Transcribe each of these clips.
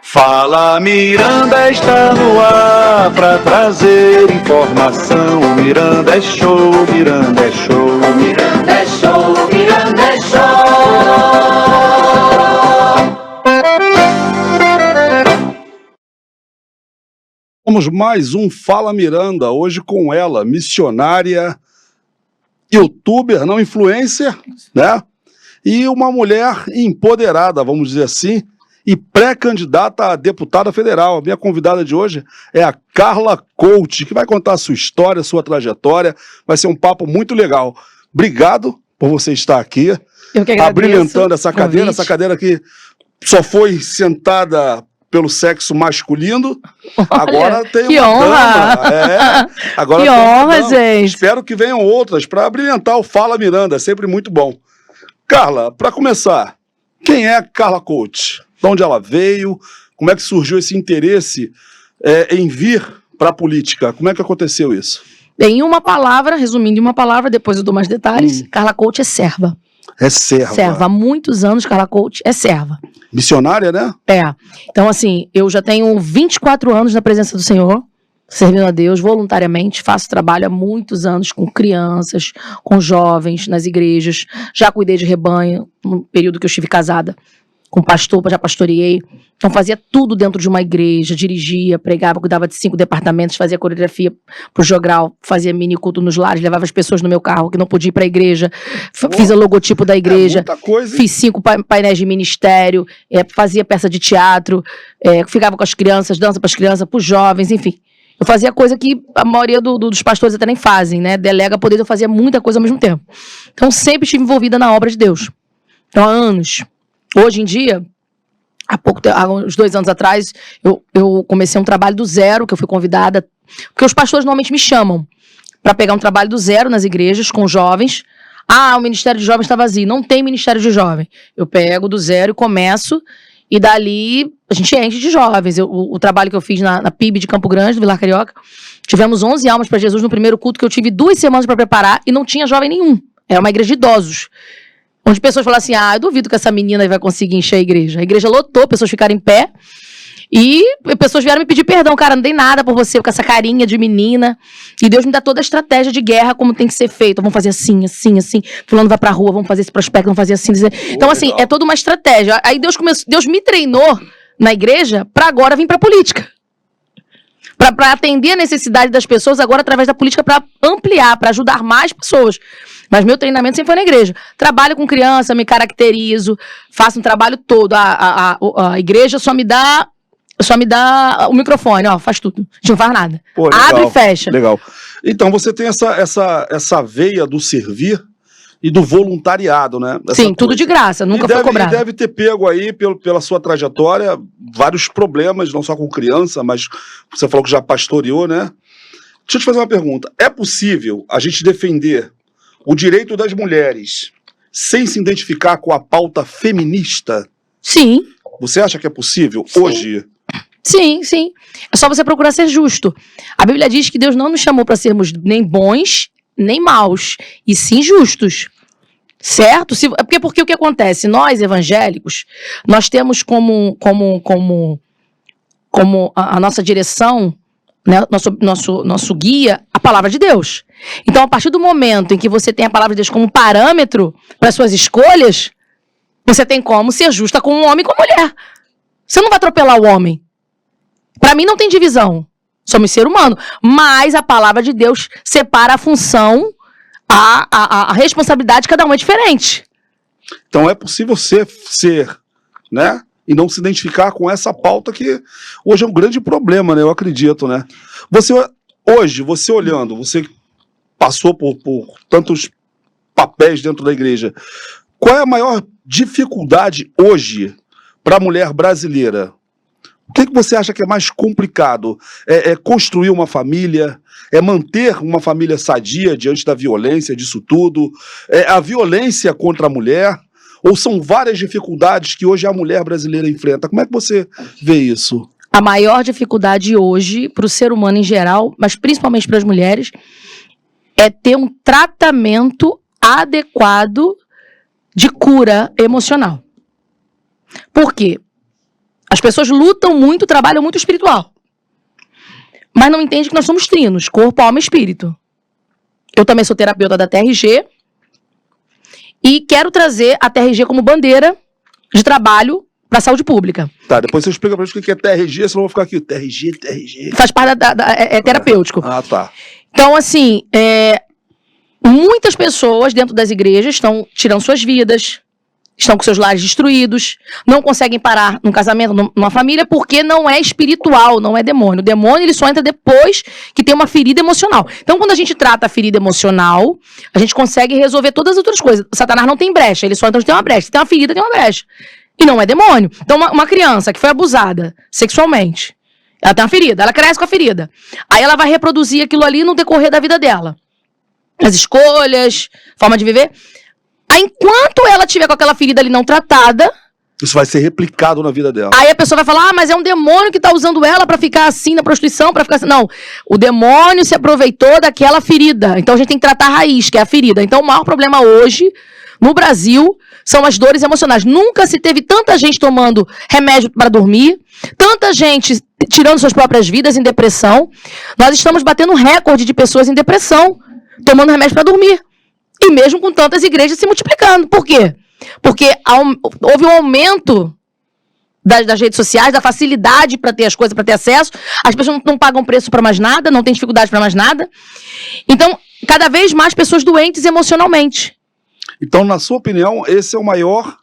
Fala Miranda, está no ar pra trazer informação. Miranda é show, Miranda é show, Miranda é show, Miranda é show. Vamos mais um Fala Miranda, hoje com ela, missionária, youtuber, não influencer, né? E uma mulher empoderada, vamos dizer assim, e pré-candidata a deputada federal. A minha convidada de hoje é a Carla Coach, que vai contar a sua história, a sua trajetória. Vai ser um papo muito legal. Obrigado por você estar aqui, eu que agradeço, abrilhantando essa cadeira que só foi sentada pelo sexo masculino. Olha, agora tem que uma honra. dama. Agora que tem honra, gente. Espero que venham outras para abrilhantar o Fala Miranda, é sempre muito bom. Carla, para começar, quem é a Carla Coach? De onde ela veio? Como é que surgiu esse interesse em vir para a política? Como é que aconteceu isso? Em uma palavra, resumindo em uma palavra, depois eu dou mais detalhes, Carla Coach é serva. É serva. Serva. Há muitos anos Carla Coach é serva. Missionária, né? É. Então, assim, eu já tenho 24 anos na presença do Senhor, servindo a Deus voluntariamente. Faço trabalho há muitos anos com crianças, com jovens, nas igrejas. Já cuidei de rebanho, no período que eu estive casada com pastor, já pastoreei. Então fazia tudo dentro de uma igreja, dirigia, pregava, cuidava de 5 departamentos, fazia coreografia pro jogral, fazia mini culto nos lares, levava as pessoas no meu carro que não podia ir pra igreja, fiz o logotipo da igreja, fiz 5 painéis de ministério, fazia peça de teatro, ficava com as crianças, dança pras crianças, pros jovens, enfim. Eu fazia coisa que a maioria dos pastores até nem fazem, né? Delega poder, eu fazia muita coisa ao mesmo tempo. Então sempre estive envolvida na obra de Deus. Então há anos. Hoje em dia, há uns 2 anos atrás, eu comecei um trabalho do zero, que eu fui convidada, porque os pastores normalmente me chamam para pegar um trabalho do zero nas igrejas, com jovens. Ah, o Ministério de Jovens está vazio. Não tem Ministério de Jovem. Eu pego do zero e começo, e dali a gente enche de jovens. O trabalho que eu fiz na PIB de Campo Grande, do Vilar Carioca, tivemos 11 almas para Jesus no primeiro culto, que eu tive 2 semanas para preparar, e não tinha jovem nenhum. Era uma igreja de idosos. Onde pessoas falam assim, eu duvido que essa menina vai conseguir encher a igreja. A igreja lotou, pessoas ficaram em pé. E pessoas vieram me pedir perdão. Cara, não dei nada por você, com essa carinha de menina. E Deus me dá toda a estratégia de guerra, como tem que ser feito. Vamos fazer assim, assim, assim. Fulano vai pra rua, vamos fazer esse prospecto, vamos fazer assim. Então, assim, é toda uma estratégia. Aí Deus me treinou na igreja pra agora vir pra política. Pra atender a necessidade das pessoas agora através da política, pra ampliar, pra ajudar mais pessoas. Mas meu treinamento sempre foi na igreja. Trabalho com criança, me caracterizo, faço um trabalho todo. A igreja só me dá o microfone, faz tudo. A gente não faz nada. Pô, legal, abre e fecha. Legal. Então você tem essa veia do servir e do voluntariado, né? Sim, tudo de graça, nunca foi cobrado. E deve ter pego aí, pela sua trajetória, vários problemas, não só com criança, mas você falou que já pastoreou, né? Deixa eu te fazer uma pergunta. É possível a gente defender o direito das mulheres sem se identificar com a pauta feminista? Sim. Você acha que é possível hoje? Sim, sim. É só você procurar ser justo. A Bíblia diz que Deus não nos chamou para sermos nem bons, nem maus, e sim justos. Certo? Porque o que acontece? Nós, evangélicos, nós temos como a nossa direção, né, nosso guia, a palavra de Deus. Então, a partir do momento em que você tem a palavra de Deus como parâmetro para suas escolhas, você tem como ser justa com um homem e com a mulher. Você não vai atropelar o homem. Para mim não tem divisão. Somos ser humano. Mas a palavra de Deus separa a função, a responsabilidade de cada um é diferente. Então é possível ser, né? E não se identificar com essa pauta que hoje é um grande problema, né? Eu acredito, né? Hoje, você olhando, você passou por tantos papéis dentro da igreja, qual é a maior dificuldade hoje para a mulher brasileira? O que você acha que é mais complicado? É construir uma família? É manter uma família sadia diante da violência, disso tudo? É a violência contra a mulher? Ou são várias dificuldades que hoje a mulher brasileira enfrenta? Como é que você vê isso? A maior dificuldade hoje, para o ser humano em geral, mas principalmente para as mulheres, é ter um tratamento adequado de cura emocional. Por quê? As pessoas lutam muito, trabalham muito espiritual. Mas não entendem que nós somos trinos, corpo, alma e espírito. Eu também sou terapeuta da TRG e quero trazer a TRG como bandeira de trabalho para a saúde pública. Tá, depois você explica pra gente o que é TRG, senão eu vou ficar aqui. TRG. Faz parte é terapêutico. Ah, tá. Então, assim, muitas pessoas dentro das igrejas estão tirando suas vidas, estão com seus lares destruídos, não conseguem parar num casamento, numa família, porque não é espiritual, não é demônio. O demônio, ele só entra depois que tem uma ferida emocional. Então, quando a gente trata a ferida emocional, a gente consegue resolver todas as outras coisas. O Satanás não tem brecha, ele só entra onde tem uma brecha. Se tem uma ferida, tem uma brecha. E não é demônio. Então, uma criança que foi abusada sexualmente, ela tem uma ferida, ela cresce com a ferida. Aí ela vai reproduzir aquilo ali no decorrer da vida dela. As escolhas, forma de viver. Aí, enquanto ela tiver com aquela ferida ali não tratada, isso vai ser replicado na vida dela. Aí a pessoa vai falar, mas é um demônio que tá usando ela pra ficar assim na prostituição, pra ficar assim. Não, o demônio se aproveitou daquela ferida. Então a gente tem que tratar a raiz, que é a ferida. Então o maior problema hoje, no Brasil, são as dores emocionais. Nunca se teve tanta gente tomando remédio para dormir, tanta gente tirando suas próprias vidas em depressão. Nós estamos batendo recorde de pessoas em depressão, tomando remédio para dormir. E mesmo com tantas igrejas se multiplicando. Por quê? Porque houve um aumento das redes sociais, da facilidade para ter as coisas, para ter acesso. As pessoas não pagam preço para mais nada, não têm dificuldade para mais nada. Então, cada vez mais pessoas doentes emocionalmente. Então, na sua opinião, esse é o maior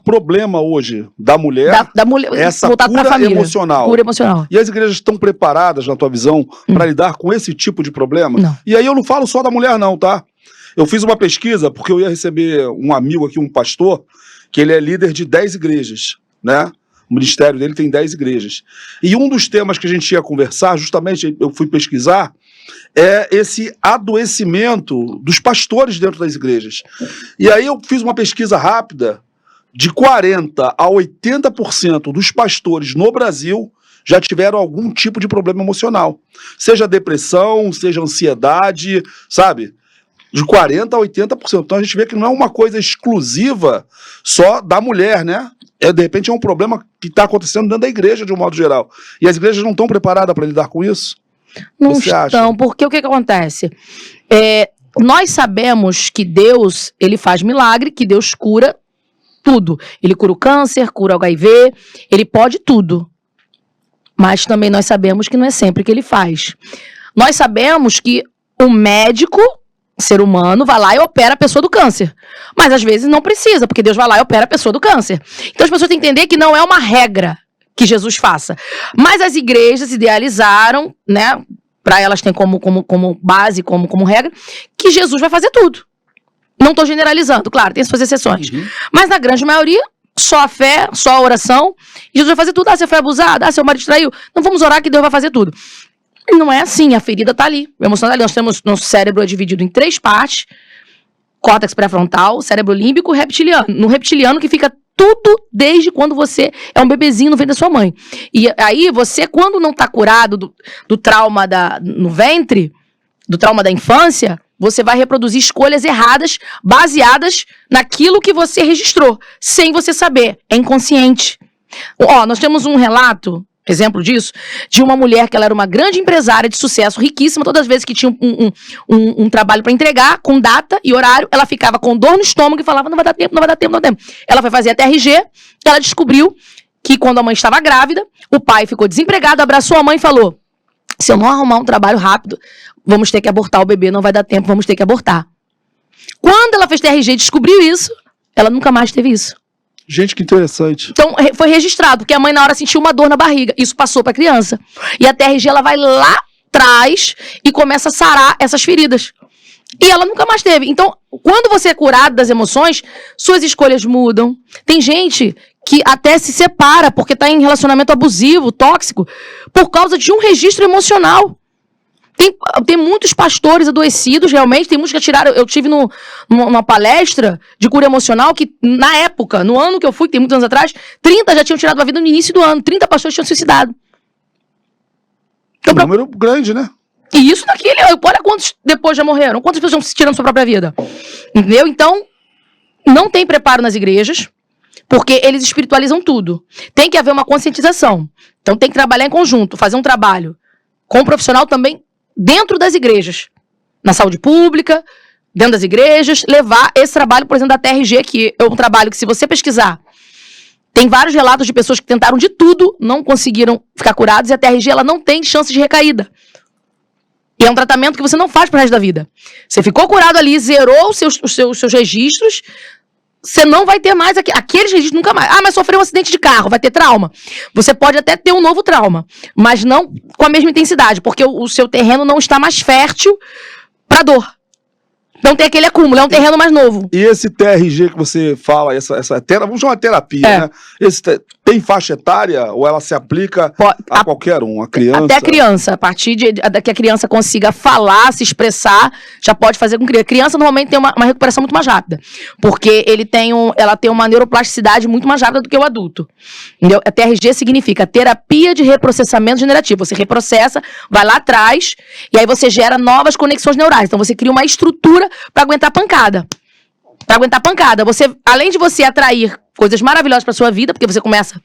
problema hoje da mulher, da mulher, essa voltado pra cura família, emocional. Cura emocional. E as igrejas estão preparadas, na tua visão, para lidar com esse tipo de problema? Não. E aí eu não falo só da mulher não, tá? Eu fiz uma pesquisa, porque eu ia receber um amigo aqui, um pastor, que ele é líder de 10 igrejas, né? O ministério dele tem 10 igrejas. E um dos temas que a gente ia conversar, justamente, eu fui pesquisar, é esse adoecimento dos pastores dentro das igrejas. E aí eu fiz uma pesquisa rápida, de 40% a 80% dos pastores no Brasil já tiveram algum tipo de problema emocional. Seja depressão, seja ansiedade, sabe? De 40% a 80%. Então a gente vê que não é uma coisa exclusiva só da mulher, né? De repente é um problema que está acontecendo dentro da igreja de um modo geral. E as igrejas não estão preparadas para lidar com isso? Não estão, porque o que acontece? Nós sabemos que Deus, ele faz milagre, que Deus cura tudo. Ele cura o câncer, cura o HIV, ele pode tudo. Mas também nós sabemos que não é sempre que ele faz. Nós sabemos que o médico, ser humano, vai lá e opera a pessoa do câncer. Mas às vezes não precisa, porque Deus vai lá e opera a pessoa do câncer. Então as pessoas têm que entender que não é uma regra que Jesus faça. Mas as igrejas idealizaram, né, para elas têm como base, como regra, que Jesus vai fazer tudo. Não estou generalizando, claro, tem suas exceções. Mas na grande maioria, só a fé, só a oração, e Jesus vai fazer tudo. Ah, você foi abusado, ah, seu marido traiu. Não vamos orar que Deus vai fazer tudo. Não é assim, a ferida tá ali, o emocional tá ali. Nós temos, nosso cérebro é dividido em 3 partes, córtex pré-frontal, cérebro límbico e reptiliano. No reptiliano que fica tudo desde quando você é um bebezinho no ventre da sua mãe. E aí você, quando não tá curado do trauma no ventre, do trauma da infância, você vai reproduzir escolhas erradas, baseadas naquilo que você registrou, sem você saber, é inconsciente. Nós temos um relato, exemplo disso, de uma mulher que ela era uma grande empresária de sucesso, riquíssima. Todas as vezes que tinha um trabalho para entregar, com data e horário, ela ficava com dor no estômago e falava, não vai dar tempo, não vai dar tempo, não vai dar tempo. Ela foi fazer a TRG, ela descobriu que quando a mãe estava grávida, o pai ficou desempregado, abraçou a mãe e falou, se eu não arrumar um trabalho rápido, vamos ter que abortar o bebê, não vai dar tempo, vamos ter que abortar. Quando ela fez TRG e descobriu isso, ela nunca mais teve isso. Gente, que interessante. Então, foi registrado, porque a mãe na hora sentiu uma dor na barriga. Isso passou para a criança. E a TRG, ela vai lá atrás e começa a sarar essas feridas. E ela nunca mais teve. Então, quando você é curado das emoções, suas escolhas mudam. Tem gente que até se separa porque está em relacionamento abusivo, tóxico, por causa de um registro emocional. Tem muitos pastores adoecidos, realmente, tem muitos que tiraram. Eu tive numa palestra de cura emocional que, na época, no ano que eu fui, tem muitos anos atrás, 30 já tinham tirado a vida no início do ano, 30 pastores tinham suicidado. Então, um número grande, né? E isso naquele, olha quantos depois já morreram, quantas pessoas estão tirando sua própria vida. Entendeu? Então, Não tem preparo nas igrejas, porque eles espiritualizam tudo. Tem que haver uma conscientização. Então tem que trabalhar em conjunto, fazer um trabalho com o profissional também dentro das igrejas. Na saúde pública, dentro das igrejas, levar esse trabalho, por exemplo, da TRG, que é um trabalho que, se você pesquisar, tem vários relatos de pessoas que tentaram de tudo, não conseguiram ficar curados, e a TRG ela não tem chance de recaída. E é um tratamento que você não faz pro resto da vida. Você ficou curado ali, zerou os seus registros, você não vai ter mais aqueles registros nunca mais. Ah, mas sofreu um acidente de carro, vai ter trauma. Você pode até ter um novo trauma, mas não com a mesma intensidade, porque o seu terreno não está mais fértil para dor. Não tem aquele acúmulo, é um terreno mais novo. E esse TRG que você fala, vamos chamar de terapia, né? Tem faixa etária ou ela se aplica a qualquer um, a criança? Até a criança. A partir que a criança consiga falar, se expressar, já pode fazer com criança. A criança normalmente tem uma recuperação muito mais rápida, porque ela tem uma neuroplasticidade muito mais rápida do que o adulto. Entendeu? A TRG significa terapia de reprocessamento generativo. Você reprocessa, vai lá atrás, e aí você gera novas conexões neurais. Então você cria uma estrutura para aguentar pancada. Para aguentar pancada. Além de você atrair coisas maravilhosas para sua vida, porque você começa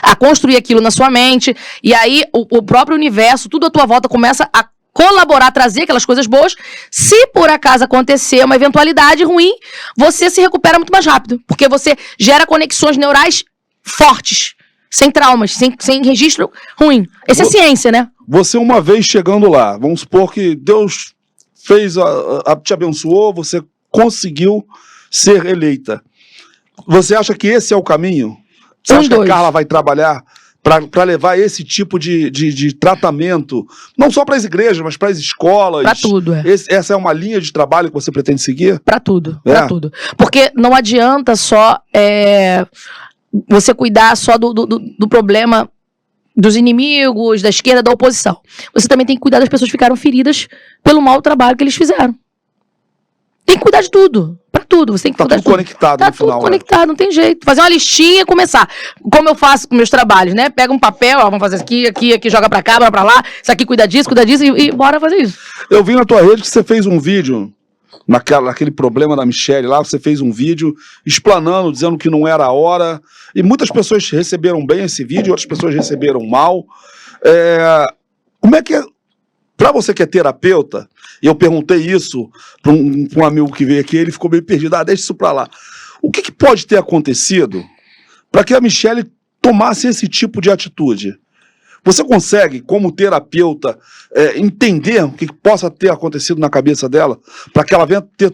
a construir aquilo na sua mente, e aí o próprio universo, tudo à tua volta começa a colaborar, trazer aquelas coisas boas. Se por acaso acontecer uma eventualidade ruim, você se recupera muito mais rápido, porque você gera conexões neurais fortes, sem traumas, sem registro ruim. Essa é ciência, né? Você, uma vez chegando lá, vamos supor que Deus te abençoou, você conseguiu ser eleita. Você acha que esse é o caminho? Você acha que a Carla vai trabalhar para levar esse tipo de tratamento, não só para as igrejas, mas para as escolas? Para tudo, Essa é uma linha de trabalho que você pretende seguir? Para tudo, para tudo. Porque não adianta só você cuidar só do problema dos inimigos, da esquerda, da oposição. Você também tem que cuidar das pessoas que ficaram feridas pelo mau trabalho que eles fizeram. Tem que cuidar de tudo. Pra tudo. Você tem que cuidar de tudo. Conectado no final. Tá tudo conectado, não tem jeito. Fazer uma listinha e começar. Como eu faço com meus trabalhos, né? Pega um papel, vamos fazer aqui, joga pra cá, bora pra lá. Isso aqui cuida disso e bora fazer isso. Eu vi na tua rede que você fez um vídeo, naquele problema da Michelle lá, você fez um vídeo explanando, dizendo que não era a hora. E muitas pessoas receberam bem esse vídeo, outras pessoas receberam mal. Como é que é? Pra você que é terapeuta, e eu perguntei isso para um amigo que veio aqui, ele ficou meio perdido. Deixa isso pra lá. O que pode ter acontecido para que a Michelle tomasse esse tipo de atitude? Você consegue, como terapeuta, entender o que possa ter acontecido na cabeça dela, para que ela venha ter,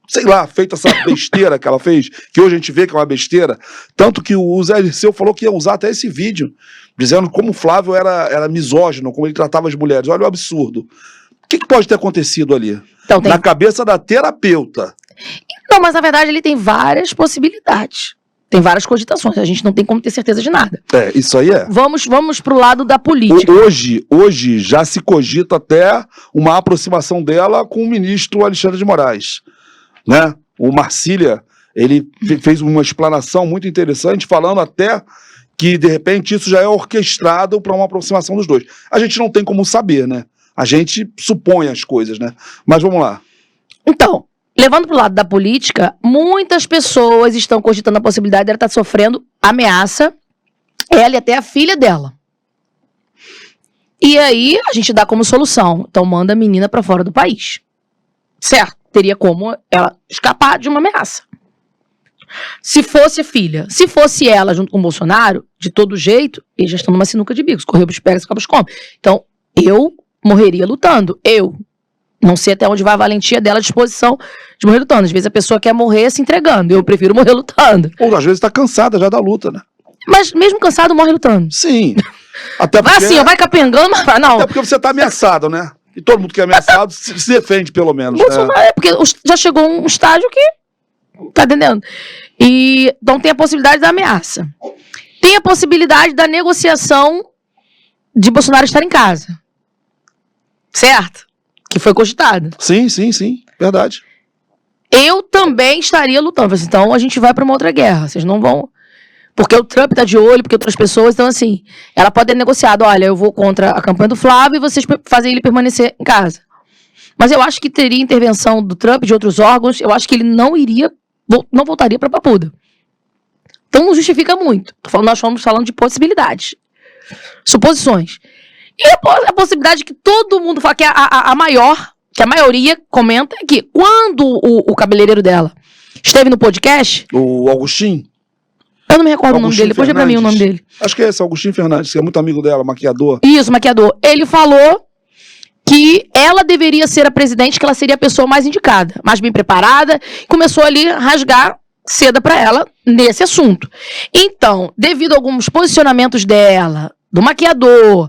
sei lá, feito essa besteira que ela fez, que hoje a gente vê que é uma besteira, tanto que o Zé Dirceu falou que ia usar até esse vídeo, dizendo como o Flávio era misógino, como ele tratava as mulheres. Olha o absurdo. O que pode ter acontecido ali? Então, na cabeça da terapeuta? Não, mas na verdade ele tem várias possibilidades. Tem várias cogitações, a gente não tem como ter certeza de nada. Isso aí é. Vamos pro lado da política. Hoje já se cogita até uma aproximação dela com o ministro Alexandre de Moraes, né? O Marcília, ele fez uma explanação muito interessante, falando até que, de repente, isso já é orquestrado para uma aproximação dos dois. A gente não tem como saber, né? A gente supõe as coisas, né? Mas vamos lá. Então, levando para o lado da política, muitas pessoas estão cogitando a possibilidade dela estar sofrendo ameaça, ela e até a filha dela. E aí, a gente dá como solução. Então, manda a menina para fora do país. Certo? Teria como ela escapar de uma ameaça. Se fosse a filha, se fosse ela junto com o Bolsonaro, de todo jeito, eles já estão numa sinuca de bicos, correu pros pés e cabos come. Então, eu morreria lutando. Eu não sei até onde vai a valentia dela, a disposição de morrer lutando. Às vezes a pessoa quer morrer se entregando, eu prefiro morrer lutando. Ou às vezes tá cansada já da luta, né? Mas mesmo cansado, morre lutando. Sim. Até porque... Vai assim, vai capengando, mas não. Até porque você tá ameaçado, né? E todo mundo que é ameaçado se defende, pelo menos. Bolsonaro, porque já chegou um estágio que... Tá entendendo? Então tem a possibilidade da ameaça. Tem a possibilidade da negociação de Bolsonaro estar em casa. Certo? Que foi cogitado. Sim. Verdade. Eu também estaria lutando. Então a gente vai pra uma outra guerra. Vocês não vão... Porque o Trump tá de olho, porque outras pessoas... Então assim, ela pode ter negociado. Olha, eu vou contra a campanha do Flávio e vocês fazem ele permanecer em casa. Mas eu acho que teria intervenção do Trump, de outros órgãos. Eu acho que ele não iria não voltaria pra Papuda. Então não justifica muito. Nós estamos falando de possibilidades. Suposições. E a possibilidade que todo mundo fala, que a maioria comenta, é que quando o cabeleireiro dela esteve no podcast... O Augustinho? Eu não me recordo o nome dele, depois pra mim o nome dele. Acho que é esse, Augustinho Fernandes, que é muito amigo dela, maquiador. Isso, maquiador. Ele falou que ela deveria ser a presidente, que ela seria a pessoa mais indicada, mais bem preparada, e começou ali a rasgar seda pra ela nesse assunto. Então, devido a alguns posicionamentos dela, do maquiador,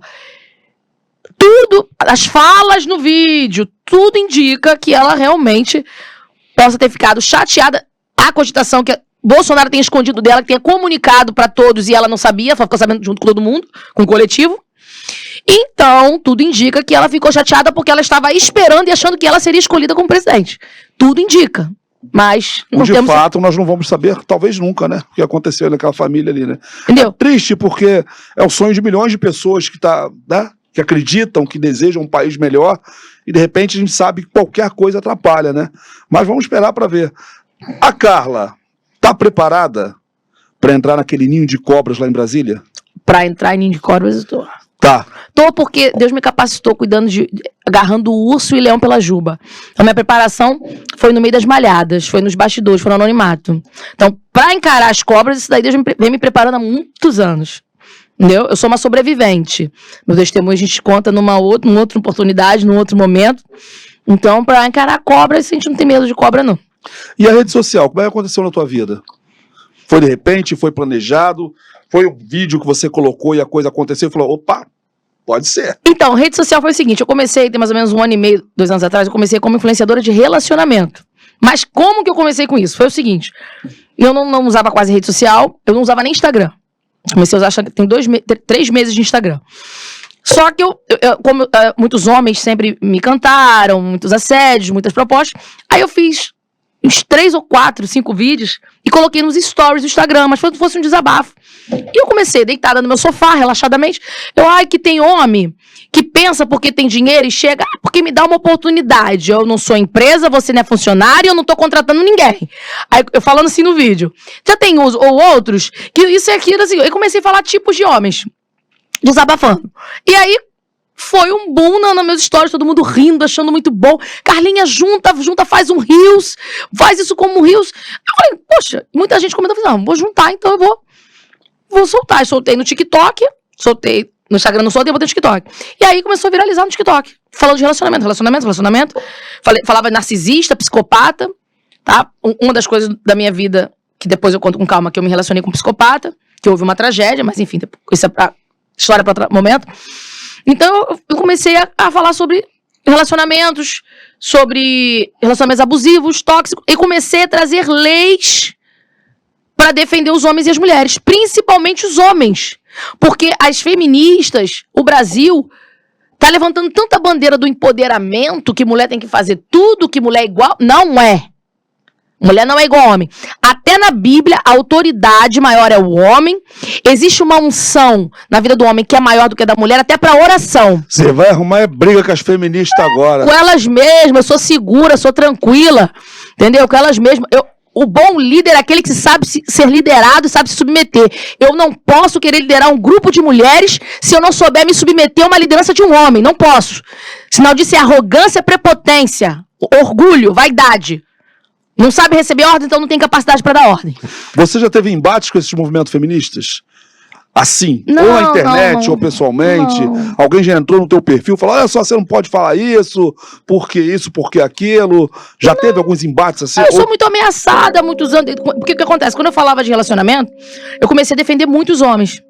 tudo, as falas no vídeo, tudo indica que ela realmente possa ter ficado chateada. A cogitação que Bolsonaro tenha escondido dela, que tenha comunicado pra todos e ela não sabia, ficou sabendo junto com todo mundo, com o coletivo. Então, tudo indica que ela ficou chateada porque ela estava esperando e achando que ela seria escolhida como presidente. Tudo indica. Mas não de fato, nós não vamos saber, talvez nunca, né? O que aconteceu naquela família ali, né? Entendeu? É triste porque é o sonho de milhões de pessoas né? Que acreditam, que desejam um país melhor, e de repente a gente sabe que qualquer coisa atrapalha, né? Mas vamos esperar para ver. A Carla tá preparada para entrar naquele ninho de cobras lá em Brasília? Para entrar em ninho de cobras, eu tô. Tá. Tô porque Deus me capacitou cuidando agarrando o urso e leão pela juba. A minha preparação foi no meio das malhadas, foi nos bastidores, foi no anonimato. Então, pra encarar as cobras, isso daí Deus vem me preparando há muitos anos. Entendeu? Eu sou uma sobrevivente. Meu testemunho a gente conta numa outra oportunidade, num outro momento. Então, pra encarar cobras, a gente não tem medo de cobra, não. E a rede social, como é que aconteceu na tua vida? Foi de repente, foi planejado? Foi um vídeo que você colocou e a coisa aconteceu e falou, opa, pode ser. Então, rede social foi o seguinte, eu comecei, tem mais ou menos 1 ano e meio, 2 anos atrás, eu comecei como influenciadora de relacionamento. Mas como que eu comecei com isso? Foi o seguinte, eu não usava quase rede social, eu não usava nem Instagram. Comecei a usar, tem 3 meses de Instagram. Só que como muitos homens sempre me cantaram, muitos assédios, muitas propostas, aí eu fiz uns 3 ou 4, 5 vídeos e coloquei nos stories do Instagram, mas fosse um desabafo. E eu comecei deitada no meu sofá, relaxadamente. Que tem homem que pensa porque tem dinheiro e chega, porque me dá uma oportunidade. Eu não sou empresa, você não é funcionário, eu não tô contratando ninguém. Aí eu falando assim no vídeo. Já tem uns ou outros que isso e aquilo, assim. Eu comecei a falar tipos de homens, desabafando. E aí foi um boom nos meus stories, todo mundo rindo, achando muito bom. Carlinha, junta, faz um Reels, faz isso como Reels. Eu falei, poxa, muita gente comentou, não, vou juntar, então eu vou soltar. Eu soltei no TikTok, soltei no Instagram, não soltei, eu botei no TikTok. E aí começou a viralizar no TikTok, falando de relacionamento. Falava narcisista, psicopata, tá? Uma das coisas da minha vida, que depois eu conto com calma, que eu me relacionei com um psicopata, que houve uma tragédia, mas enfim, isso é história para outro momento. Então, eu comecei a falar sobre relacionamentos abusivos, tóxicos, e comecei a trazer leis para defender os homens e as mulheres, principalmente os homens. Porque as feministas, o Brasil, tá levantando tanta bandeira do empoderamento, que mulher tem que fazer tudo, que mulher é igual. Não é. Mulher não é igual ao homem. Até na Bíblia, a autoridade maior é o homem. Existe uma unção na vida do homem que é maior do que a da mulher, até pra oração. Você vai arrumar briga com as feministas agora. Com elas mesmas, eu sou segura, sou tranquila. Entendeu? Com elas mesmas. O bom líder é aquele que sabe ser liderado e sabe se submeter. Eu não posso querer liderar um grupo de mulheres se eu não souber me submeter a uma liderança de um homem. Não posso. Sinal disso é arrogância, prepotência, orgulho, vaidade. Não sabe receber ordem, então não tem capacidade para dar ordem. Você já teve embates com esses movimentos feministas? Assim? Não, ou na internet, não, ou pessoalmente? não. Alguém já entrou no teu perfil e falou, olha só, você não pode falar isso, porque aquilo? Já teve alguns embates assim? Eu sou muito ameaçada há muitos anos. Porque o que acontece? Quando eu falava de relacionamento, eu comecei a defender muitos homens.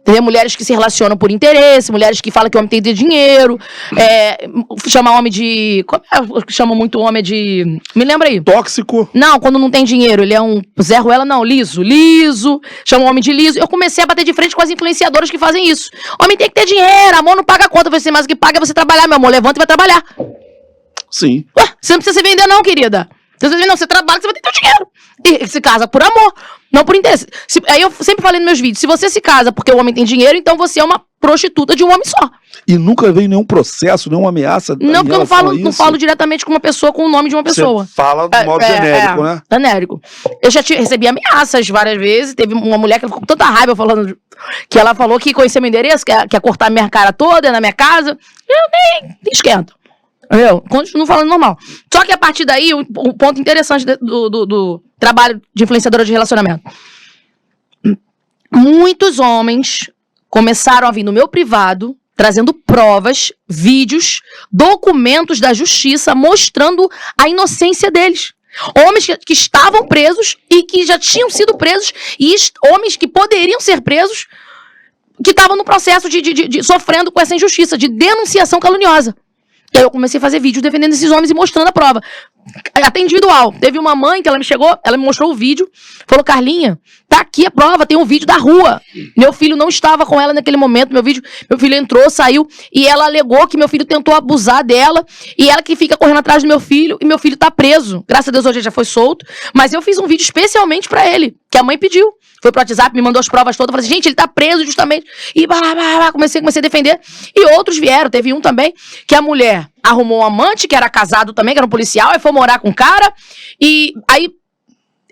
Entendeu? Mulheres que se relacionam por interesse, mulheres que falam que o homem tem de dinheiro, chama homem de... Chama muito homem de... Me lembra aí. Tóxico? Não, quando não tem dinheiro, ele é um Zé Ruela, não, liso. Chama o homem de liso. Eu comecei a bater de frente com as influenciadoras que fazem isso. Homem tem que ter dinheiro, amor não paga conta, você mais o que paga é você trabalhar, meu amor, levanta e vai trabalhar. Sim. Ué, você não precisa se vender não, querida. Você trabalha, você vai ter teu dinheiro. E se casa por amor. Não por interesse. Aí eu sempre falei nos meus vídeos, se você se casa porque o homem tem dinheiro, então você é uma prostituta de um homem só. E nunca veio nenhum processo, nenhuma ameaça? Não, porque eu não falo diretamente com uma pessoa, com o nome de uma pessoa. Você fala de modo genérico, né? Genérico. Eu já recebi ameaças várias vezes. Teve uma mulher que ficou com tanta raiva falando que ela falou que conhecia meu endereço, que ia cortar minha cara toda na minha casa. Eu nem esquento. Eu continuo falando normal. Só que a partir daí, um ponto interessante do trabalho de influenciadora de relacionamento. Muitos homens começaram a vir no meu privado, trazendo provas, vídeos, documentos da justiça, mostrando a inocência deles. Homens que estavam presos e que já tinham sido presos, e homens que poderiam ser presos, que estavam no processo de sofrendo com essa injustiça, de denunciação caluniosa. E aí eu comecei a fazer vídeos defendendo esses homens e mostrando a prova. Até individual. Teve uma mãe que ela me chegou, ela me mostrou o vídeo, falou, Carlinha, tá aqui a prova, tem um vídeo da rua. Meu filho não estava com ela naquele momento, meu filho entrou, saiu, e ela alegou que meu filho tentou abusar dela, e ela que fica correndo atrás do meu filho, e meu filho tá preso. Graças a Deus hoje ele já foi solto, mas eu fiz um vídeo especialmente pra ele, que a mãe pediu. Foi pro WhatsApp, me mandou as provas todas, falei assim, gente, ele tá preso justamente. E comecei a defender. E outros vieram, teve um também, que a mulher arrumou um amante, que era casado também, que era um policial, aí foi morar com o cara, e aí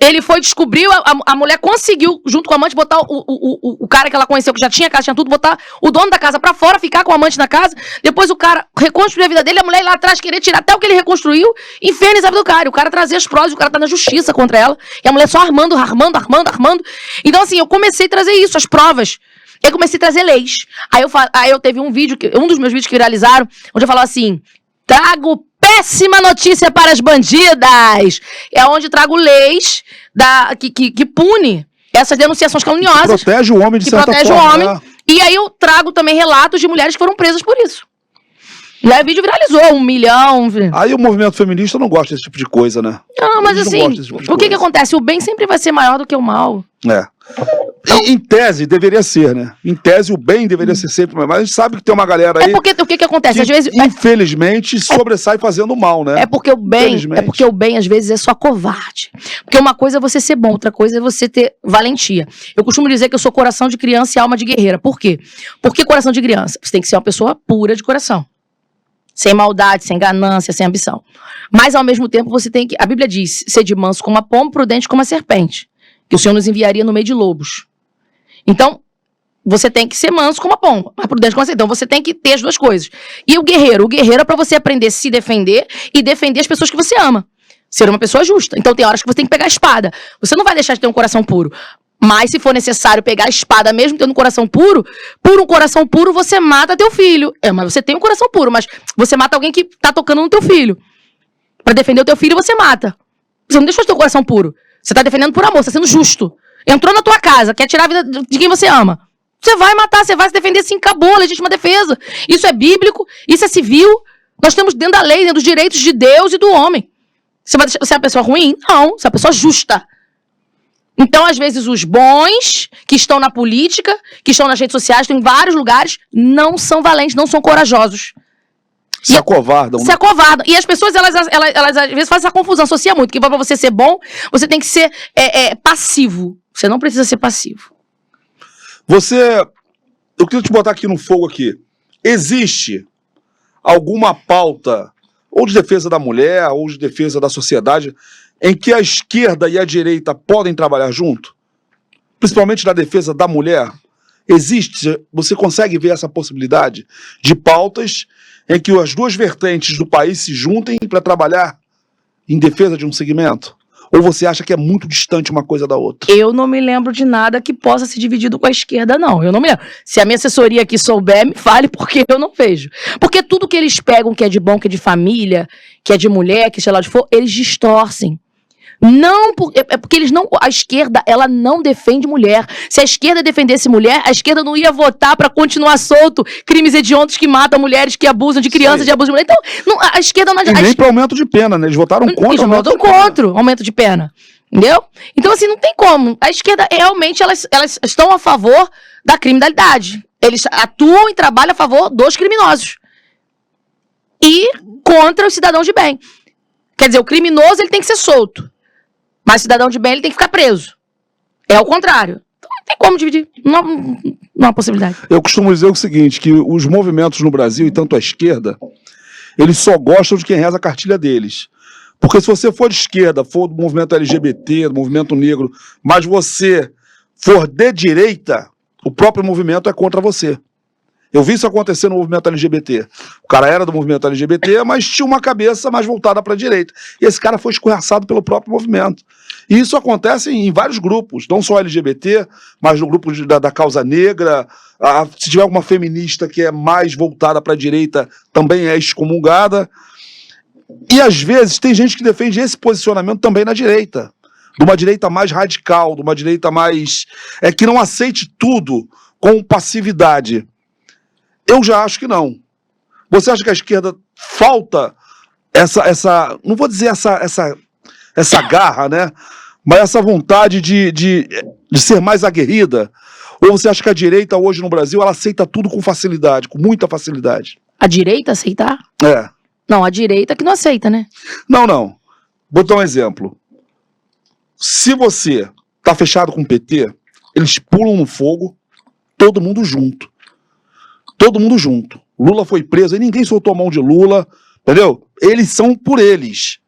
ele foi, descobriu, a mulher conseguiu, junto com o amante, botar o cara que ela conheceu, que já tinha casa, tinha tudo, botar o dono da casa pra fora, ficar com o amante na casa, depois o cara reconstruiu a vida dele, a mulher ir lá atrás querer tirar até o que ele reconstruiu, infernizar a vida do cara, e o cara trazia as provas, o cara tá na justiça contra ela, e a mulher só armando. Então assim, eu comecei a trazer isso, as provas. Eu comecei a trazer leis. Aí eu teve um vídeo, um dos meus vídeos que viralizaram, onde eu falava assim, trago péssima notícia para as bandidas. É onde trago leis que pune essas denunciações caluniosas. Que protege o homem de certa forma. Que protege o homem. Né? E aí eu trago também relatos de mulheres que foram presas por isso. E aí o vídeo viralizou, 1 milhão. Aí o movimento feminista não gosta desse tipo de coisa, né? Não, mas assim, o que acontece? O bem sempre vai ser maior do que o mal. É. Em tese, deveria ser, né? Em tese, o bem deveria ser sempre maior. Mas a gente sabe que tem uma galera aí... É porque o que acontece? Que, às vezes, infelizmente, sobressai fazendo mal, né? É porque o bem, às vezes, é só covarde. Porque uma coisa é você ser bom, outra coisa é você ter valentia. Eu costumo dizer que eu sou coração de criança e alma de guerreira. Por quê? Por que coração de criança? Você tem que ser uma pessoa pura de coração. Sem maldade, sem ganância, sem ambição. Mas, ao mesmo tempo, você tem que... A Bíblia diz, ser de manso como a pomba, prudente como a serpente. Que o Senhor nos enviaria no meio de lobos. Então, você tem que ser manso como a pomba, mas prudente como a serpente. Então, você tem que ter as duas coisas. E o guerreiro é pra você aprender a se defender e defender as pessoas que você ama. Ser uma pessoa justa. Então, tem horas que você tem que pegar a espada. Você não vai deixar de ter um coração puro. Mas, se for necessário pegar a espada, mesmo tendo um coração puro, por um coração puro, você mata teu filho. Mas você tem um coração puro, mas você mata alguém que tá tocando no teu filho. Pra defender o teu filho, você mata. Você não deixou de ter um coração puro. Você tá defendendo por amor, você tá sendo justo. Entrou na tua casa, quer tirar a vida de quem você ama. Você vai matar, você vai se defender assim, acabou, legítima defesa. Isso é bíblico, isso é civil. Nós temos dentro da lei, dentro dos direitos de Deus e do homem. Você é uma pessoa ruim? Não, você é uma pessoa justa. Então, às vezes, os bons que estão na política, que estão nas redes sociais, estão em vários lugares, não são valentes, não são corajosos. Se acovardam. Se acovardam. E as pessoas, elas às vezes fazem essa confusão, associa muito, que pra você ser bom, você tem que ser passivo. Você não precisa ser passivo. Eu queria te botar aqui no fogo aqui. Existe alguma pauta, ou de defesa da mulher, ou de defesa da sociedade, em que a esquerda e a direita podem trabalhar junto? Principalmente na defesa da mulher? Existe, você consegue ver essa possibilidade de pautas em que as duas vertentes do país se juntem para trabalhar em defesa de um segmento? Ou você acha que é muito distante uma coisa da outra? Eu não me lembro de nada que possa ser dividido com a esquerda, não. Eu não me lembro. Se a minha assessoria aqui souber, me fale, porque eu não vejo. Porque tudo que eles pegam, que é de bom, que é de família, que é de mulher, que sei lá de for, eles distorcem. Não, porque eles não. A esquerda, ela não defende mulher. Se a esquerda defendesse mulher, a esquerda não ia votar pra continuar solto crimes hediondos que matam mulheres, que abusam de crianças, de abusam de mulher. Então, não, a esquerda não. E nem pra aumento de pena, né? Eles votaram contra. Eles votaram contra o aumento de pena. Entendeu? Então, assim, não tem como. A esquerda, realmente, elas estão a favor da criminalidade. Eles atuam e trabalham a favor dos criminosos. E contra os cidadãos de bem. Quer dizer, o criminoso, ele tem que ser solto. Mas cidadão de bem, ele tem que ficar preso. É o contrário. Então não tem como dividir. Não há possibilidade. Eu costumo dizer o seguinte, que os movimentos no Brasil, e tanto a esquerda, eles só gostam de quem reza a cartilha deles. Porque se você for de esquerda, for do movimento LGBT, do movimento negro, mas você for de direita, o próprio movimento é contra você. Eu vi isso acontecer no movimento LGBT. O cara era do movimento LGBT, mas tinha uma cabeça mais voltada para a direita. E esse cara foi escorraçado pelo próprio movimento. E isso acontece em vários grupos, não só LGBT, mas no grupo da causa negra. Se tiver alguma feminista que é mais voltada para a direita, também é excomungada. E às vezes tem gente que defende esse posicionamento também na direita. De uma direita mais radical, de uma direita mais... que não aceite tudo com passividade. Eu já acho que não. Você acha que a esquerda falta não vou dizer essa garra, né? Mas essa vontade de ser mais aguerrida? Ou você acha que a direita hoje no Brasil, ela aceita tudo com facilidade, com muita facilidade? A direita aceitar? É. Não, a direita que não aceita, né? Não. Vou dar um exemplo. Se você tá fechado com o PT, eles pulam no fogo, todo mundo junto. Todo mundo junto. Lula foi preso e ninguém soltou a mão de Lula, entendeu? Eles são por eles.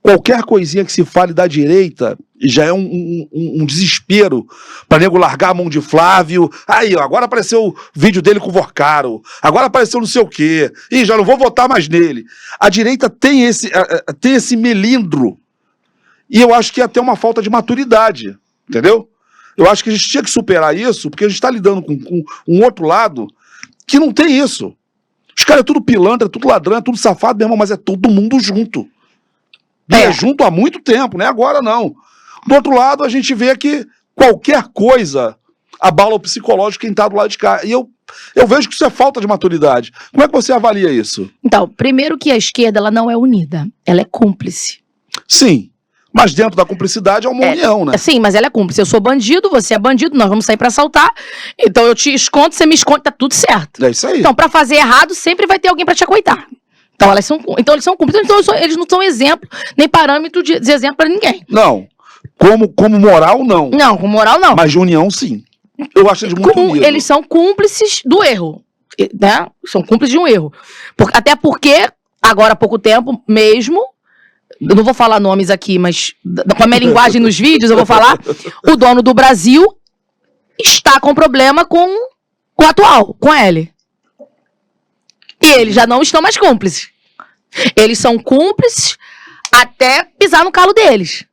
Qualquer coisinha que se fale da direita já é um desespero para nego largar a mão de Flávio. Aí, ó, agora apareceu o vídeo dele com o Vorcaro. Agora apareceu não sei o quê. Ih, já não vou votar mais nele. A direita tem esse melindro. E eu acho que é até uma falta de maturidade, entendeu? Eu acho que a gente tinha que superar isso, porque a gente está lidando com um outro lado que não tem isso. Os caras é tudo pilantra, é tudo ladrão, é tudo safado, meu irmão, mas é todo mundo junto. E é junto há muito tempo, não é agora não. Do outro lado, a gente vê que qualquer coisa abala o psicológico de quem está do lado de cá. E eu vejo que isso é falta de maturidade. Como é que você avalia isso? Então, primeiro que a esquerda ela não é unida, ela é cúmplice. Sim. Mas dentro da cumplicidade é uma união, né? Sim, mas ela é cúmplice. Eu sou bandido, você é bandido, nós vamos sair pra assaltar. Então eu te escondo, você me esconde, tá tudo certo. É isso aí. Então, pra fazer errado, sempre vai ter alguém pra te acoitar. Então eles são cúmplices. Então eles não são exemplo, nem parâmetro de exemplo pra ninguém. Não. Como moral, não. Não, com moral, não. Mas de união, sim. Eu acho eles muito unidos. Eles são cúmplices do erro. Né? São cúmplices de um erro. Até porque, agora há pouco tempo mesmo... Eu não vou falar nomes aqui, mas com a minha linguagem nos vídeos, eu vou falar. O dono do Brasil está com problema com o atual, com ele. E eles já não estão mais cúmplices. Eles são cúmplices até pisar no calo deles.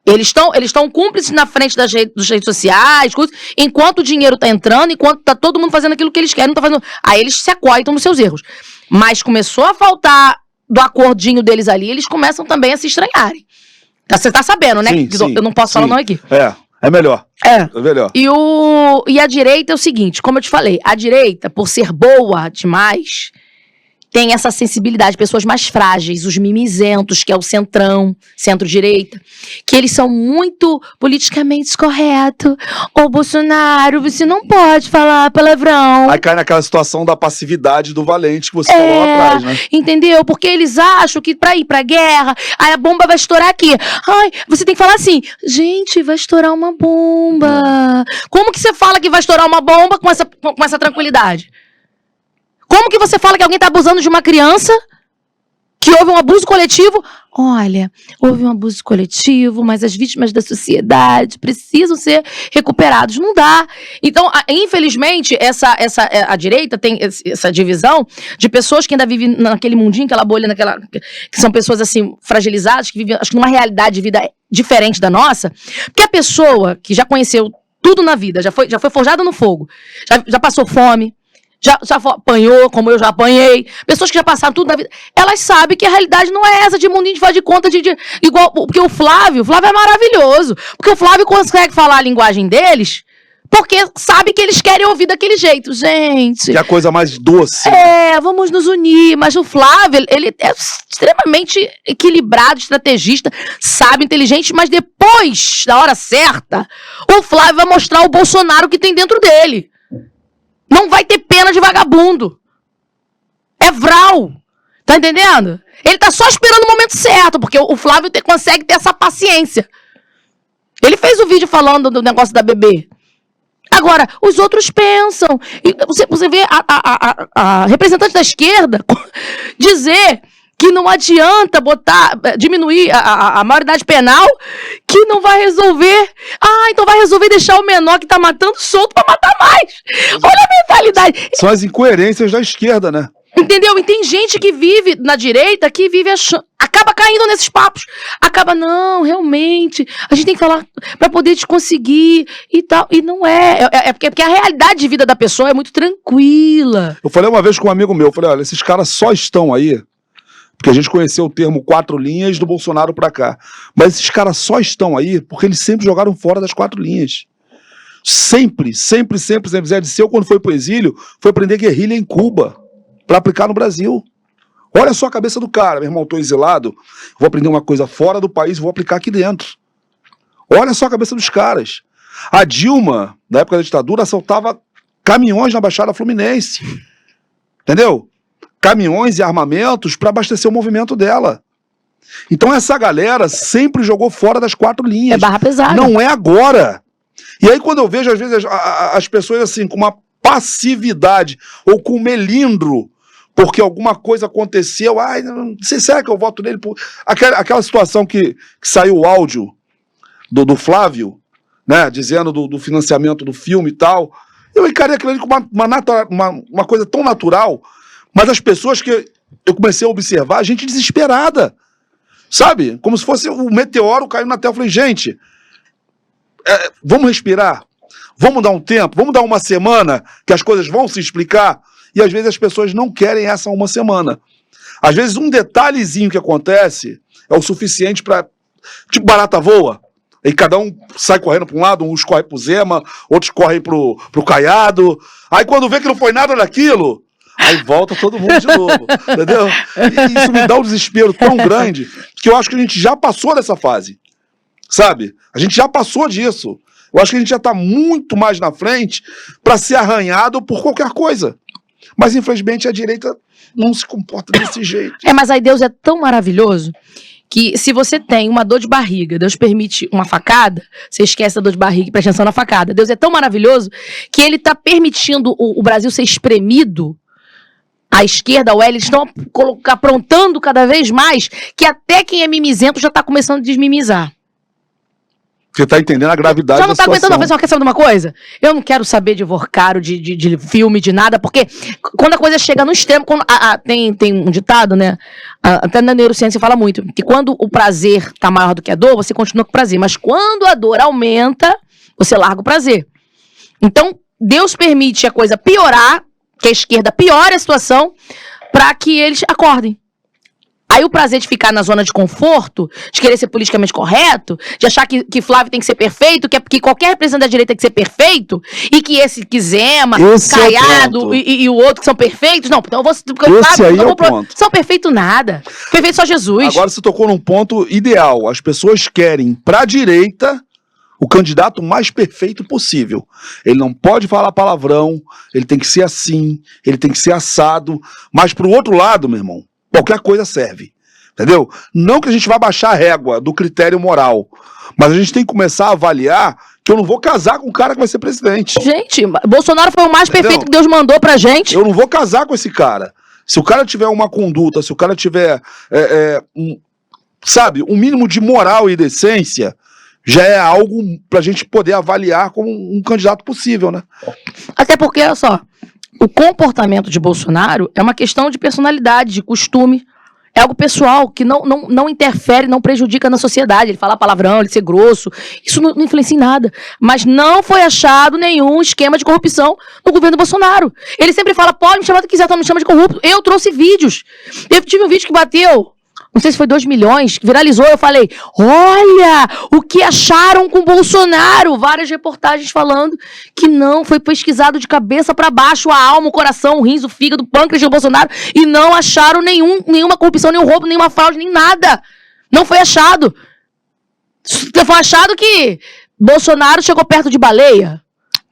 Eles estão cúmplices na frente das redes sociais, enquanto o dinheiro está entrando, enquanto está todo mundo fazendo aquilo que eles querem, não tá fazendo. Aí eles se acoitam nos seus erros. Mas começou a faltar do acordinho deles ali, eles começam também a se estranharem. Você tá sabendo, né? Sim, eu não posso falar não aqui. É melhor. É melhor. E a direita é o seguinte, como eu te falei, a direita, por ser boa demais, tem essa sensibilidade, pessoas mais frágeis, os mimizentos, que é o centrão, centro-direita, que eles são muito politicamente corretos. Ô, Bolsonaro, você não pode falar palavrão. Aí cai naquela situação da passividade do valente que você falou lá atrás, né? Entendeu? Porque eles acham que pra ir pra guerra, aí a bomba vai estourar aqui. Ai, você tem que falar assim, gente, vai estourar uma bomba. Como que você fala que vai estourar uma bomba com essa tranquilidade? Como que você fala que alguém está abusando de uma criança? Que houve um abuso coletivo? Olha, houve um abuso coletivo, mas as vítimas da sociedade precisam ser recuperados. Não dá. Então, infelizmente, a direita tem essa divisão de pessoas que ainda vivem naquele mundinho, aquela bolha, que são pessoas assim, fragilizadas, que vivem, acho que numa realidade de vida diferente da nossa. Porque a pessoa que já conheceu tudo na vida, já foi forjada no fogo, já passou fome, já apanhou, como eu já apanhei. Pessoas que já passaram tudo na vida. Elas sabem que a realidade não é essa de mundinho de faz de conta igual. Porque o Flávio é maravilhoso. Porque o Flávio consegue falar a linguagem deles porque sabe que eles querem ouvir daquele jeito. Gente. Que é a coisa mais doce. Vamos nos unir. Mas o Flávio, ele é extremamente equilibrado, estrategista, sábio, inteligente. Mas depois, na hora certa, o Flávio vai mostrar o Bolsonaro que tem dentro dele. Não vai ter pena de vagabundo. É vral. Tá entendendo? Ele tá só esperando o momento certo, porque o Flávio consegue ter essa paciência. Ele fez o vídeo falando do negócio da bebê. Agora, os outros pensam. E você vê a representante da esquerda dizer que não adianta diminuir a maioridade penal, que não vai resolver. Então vai resolver deixar o menor que tá matando solto pra matar mais. Olha a mentalidade. São as incoerências da esquerda, né? Entendeu? E tem gente que vive na direita, que vive achando, acaba caindo nesses papos. Não, realmente, a gente tem que falar pra poder te conseguir e tal. E não é. Porque a realidade de vida da pessoa é muito tranquila. Eu falei uma vez com um amigo meu, falei, olha, esses caras só estão aí porque a gente conheceu o termo 4 linhas do Bolsonaro pra cá. Mas esses caras só estão aí porque eles sempre jogaram fora das 4 linhas. Sempre. Zé Disseu, quando foi pro exílio, foi aprender guerrilha em Cuba pra aplicar no Brasil. Olha só a cabeça do cara, meu irmão, tô exilado, vou aprender uma coisa fora do país e vou aplicar aqui dentro. Olha só a cabeça dos caras. A Dilma, na época da ditadura, assaltava caminhões na Baixada Fluminense. Entendeu? Caminhões e armamentos para abastecer o movimento dela. Então essa galera sempre jogou fora das 4 linhas. É barra pesada. Não é agora. E aí quando eu vejo, às vezes, as pessoas assim, com uma passividade ou com melindro, porque alguma coisa aconteceu, não sei, será que eu voto nele? Aquela situação que saiu o áudio do Flávio, né, dizendo do financiamento do filme e tal, eu encarei aquilo ali com uma coisa tão natural, mas as pessoas que eu comecei a observar, gente desesperada, sabe? Como se fosse um meteoro caindo na Terra. Eu falei, gente, vamos respirar, vamos dar um tempo, vamos dar uma semana que as coisas vão se explicar. E às vezes as pessoas não querem essa uma semana. Às vezes um detalhezinho que acontece é o suficiente para, tipo, barata voa. E cada um sai correndo para um lado, uns correm pro Zema, outros correm pro Caiado. Aí quando vê que não foi nada daquilo, aí volta todo mundo de novo, entendeu? E isso me dá um desespero tão grande que eu acho que a gente já passou dessa fase, sabe? A gente já passou disso. Eu acho que a gente já está muito mais na frente para ser arranhado por qualquer coisa. Mas, infelizmente, a direita não se comporta desse jeito. Mas aí Deus é tão maravilhoso que se você tem uma dor de barriga, Deus permite uma facada, você esquece a dor de barriga e presta atenção na facada. Deus é tão maravilhoso que ele está permitindo o Brasil ser espremido, a esquerda, o L, eles estão aprontando cada vez mais, que até quem é mimizento já está começando a desmimizar. Você tá entendendo a gravidade da situação. Já não tá aguentando fazer uma questão de uma coisa? Eu não quero saber de Vorcaro, de filme, de nada, porque quando a coisa chega no extremo, tem um ditado, né? Até na neurociência fala muito, que quando o prazer tá maior do que a dor, você continua com o prazer. Mas quando a dor aumenta, você larga o prazer. Então, Deus permite a coisa piorar, que a esquerda piore a situação, para que eles acordem. Aí o prazer de ficar na zona de conforto, de querer ser politicamente correto, de achar que Flávio tem que ser perfeito, que qualquer representante da direita tem que ser perfeito, e que esse Zema, Caiado e o outro que são perfeitos, não, então eu vou... Esse aí é o ponto. São perfeitos nada. Perfeito só Jesus. Agora você tocou num ponto ideal. As pessoas querem, pra direita, o candidato mais perfeito possível. Ele não pode falar palavrão, ele tem que ser assim, ele tem que ser assado, mas pro outro lado, meu irmão, qualquer coisa serve, entendeu? Não que a gente vá baixar a régua do critério moral, mas a gente tem que começar a avaliar que eu não vou casar com o cara que vai ser presidente. Gente, Bolsonaro foi o mais perfeito que Deus mandou pra gente. Eu não vou casar com esse cara. Se o cara tiver uma conduta, se o cara tiver, um mínimo de moral e decência, já é algo pra gente poder avaliar como um candidato possível, né? Até porque, olha só, o comportamento de Bolsonaro é uma questão de personalidade, de costume. É algo pessoal, que não interfere, não prejudica na sociedade. Ele falar palavrão, ele ser grosso, isso não influencia em nada. Mas não foi achado nenhum esquema de corrupção no governo Bolsonaro. Ele sempre fala, pode me chamar do que quiser, não me chama de corrupto. Eu trouxe vídeos. Eu tive um vídeo que bateu, não sei se foi 2 milhões, que viralizou. Eu falei, olha o que acharam com Bolsonaro. Várias reportagens falando que não foi pesquisado de cabeça para baixo a alma, o coração, o rins, o fígado, o pâncreas de Bolsonaro, e não acharam nenhuma corrupção, nenhum roubo, nenhuma fraude, nem nada. Não foi achado. Foi achado que Bolsonaro chegou perto de baleia.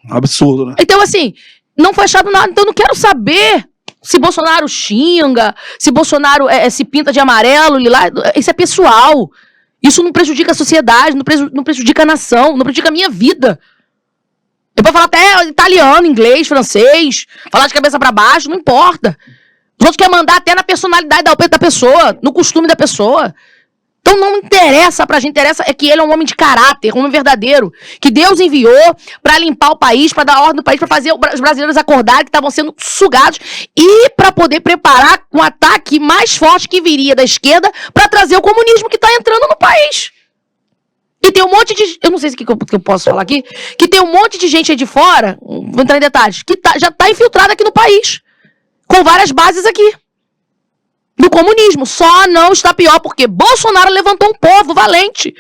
Absurdo, né? Então, assim, não foi achado nada. Então, eu não quero saber se Bolsonaro xinga, se Bolsonaro se pinta de amarelo, lilás. Isso é pessoal. Isso não prejudica a sociedade, não prejudica a nação, não prejudica a minha vida. Eu posso falar até italiano, inglês, francês, falar de cabeça pra baixo, não importa. Os outros querem mandar até na personalidade da pessoa, no costume da pessoa. Então não interessa pra gente, interessa é que ele é um homem de caráter, um homem verdadeiro, que Deus enviou pra limpar o país, pra dar ordem no país, pra fazer os brasileiros acordarem que estavam sendo sugados e pra poder preparar um ataque mais forte que viria da esquerda pra trazer o comunismo que tá entrando no país. E tem um monte de... Eu não sei se que eu posso falar aqui. Que tem um monte de gente aí de fora, vou entrar em detalhes, que já tá infiltrada aqui no país. Com várias bases aqui. Do comunismo. Só não está pior porque Bolsonaro levantou um povo valente.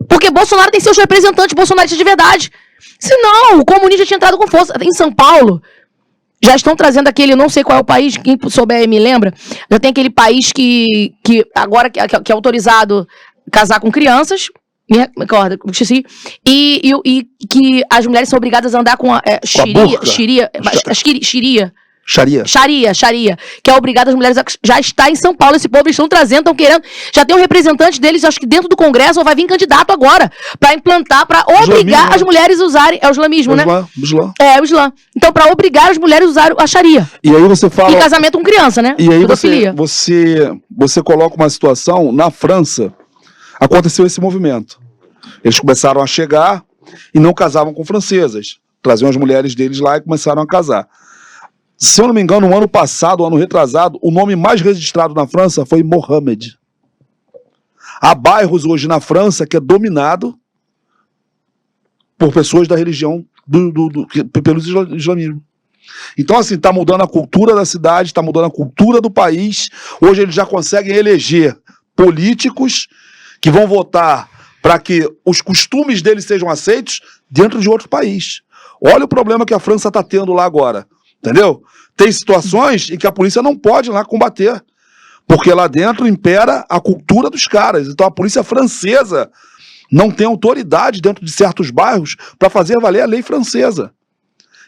Porque Bolsonaro tem seus representantes bolsonaristas de verdade. Senão, o comunismo já tinha entrado com força. Em São Paulo, já estão trazendo aquele, não sei qual é o país, quem souber aí me lembra, já tem aquele país que agora que é autorizado casar com crianças... Me recorda, esqueci. E que as mulheres são obrigadas a andar com Sharia, que é obrigada as mulheres a... Já está em São Paulo, esse povo, eles estão trazendo, estão querendo... Já tem um representante deles, acho que dentro do Congresso, ou vai vir candidato agora, para implantar, para obrigar as mulheres a usarem... É o islamismo, né? É, o Islã. Então, para obrigar as mulheres a usarem a Sharia. E aí você fala... E casamento com criança, né? E aí você coloca uma situação, na França, aconteceu esse movimento. Eles começaram a chegar e não casavam com francesas. Traziam as mulheres deles lá e começaram a casar. Se eu não me engano, no ano passado, ano retrasado, o nome mais registrado na França foi Mohamed. Há bairros hoje na França que é dominado por pessoas da religião pelo islamismo. Então, assim, está mudando a cultura da cidade, está mudando a cultura do país. Hoje eles já conseguem eleger políticos que vão votar para que os costumes deles sejam aceitos dentro de outro país. Olha o problema que a França está tendo lá agora, entendeu? Tem situações em que a polícia não pode ir lá combater, porque lá dentro impera a cultura dos caras. Então a polícia francesa não tem autoridade dentro de certos bairros para fazer valer a lei francesa.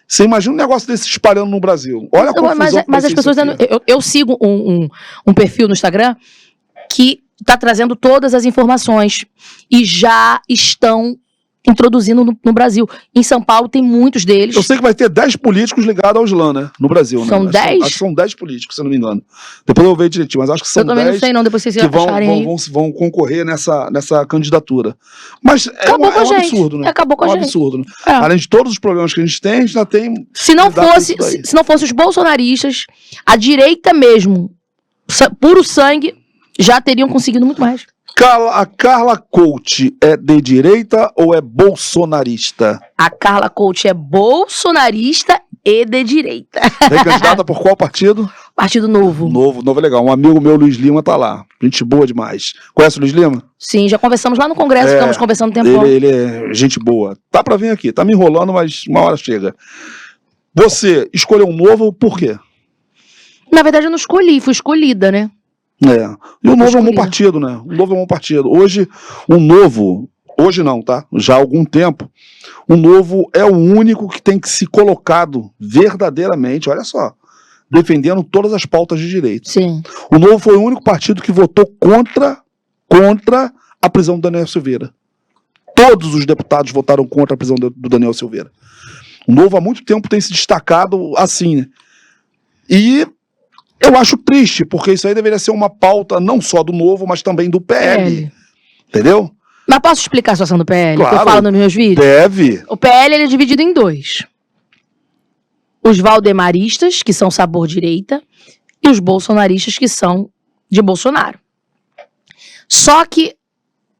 Você imagina um negócio desse espalhando no Brasil. Olha a confusão. Mas as pessoas... Eu sigo um perfil no Instagram que está trazendo todas as informações e já estão introduzindo no Brasil. Em São Paulo tem muitos deles. Eu sei que vai ter 10 políticos ligados ao Islã, né? No Brasil, são né? 10? Acho que são 10 políticos, se eu não me engano. Depois eu vou ver direitinho, mas acho que são 10. Eu também não sei não, depois vocês que vão concorrer nessa candidatura. Mas é um absurdo, né? Acabou com a gente. Absurdo, né? É. Além de todos os problemas que a gente tem, já tem... Se não fosse os bolsonaristas, a direita mesmo, puro sangue, já teriam conseguido muito mais. A Carla Coach é de direita ou é bolsonarista? A Carla Coach é bolsonarista e de direita. É candidata por qual partido? Partido Novo. Novo é legal. Um amigo meu, Luiz Lima, tá lá. Gente boa demais. Conhece o Luiz Lima? Sim, já conversamos lá no Congresso, ficamos conversando um tempão. Ele é gente boa. Tá pra vir aqui, tá me enrolando, mas uma hora chega. Você escolheu um Novo por quê? Na verdade eu não escolhi, fui escolhida, né? E o Novo é um bom partido, né? O Novo é um bom partido. Hoje não, tá? Já há algum tempo, o Novo é o único que tem que se colocado verdadeiramente, olha só, defendendo todas as pautas de direito. Sim. O Novo foi o único partido que votou contra a prisão do Daniel Silveira. Todos os deputados votaram contra a prisão do Daniel Silveira. O Novo há muito tempo tem se destacado assim, né? E eu acho triste, porque isso aí deveria ser uma pauta não só do Novo, mas também do PL. Entendeu? Mas posso explicar a situação do PL? Claro, que eu falo nos meus vídeos? Deve. O PL ele é dividido em dois. Os valdemaristas, que são sabor direita, e os bolsonaristas, que são de Bolsonaro. Só que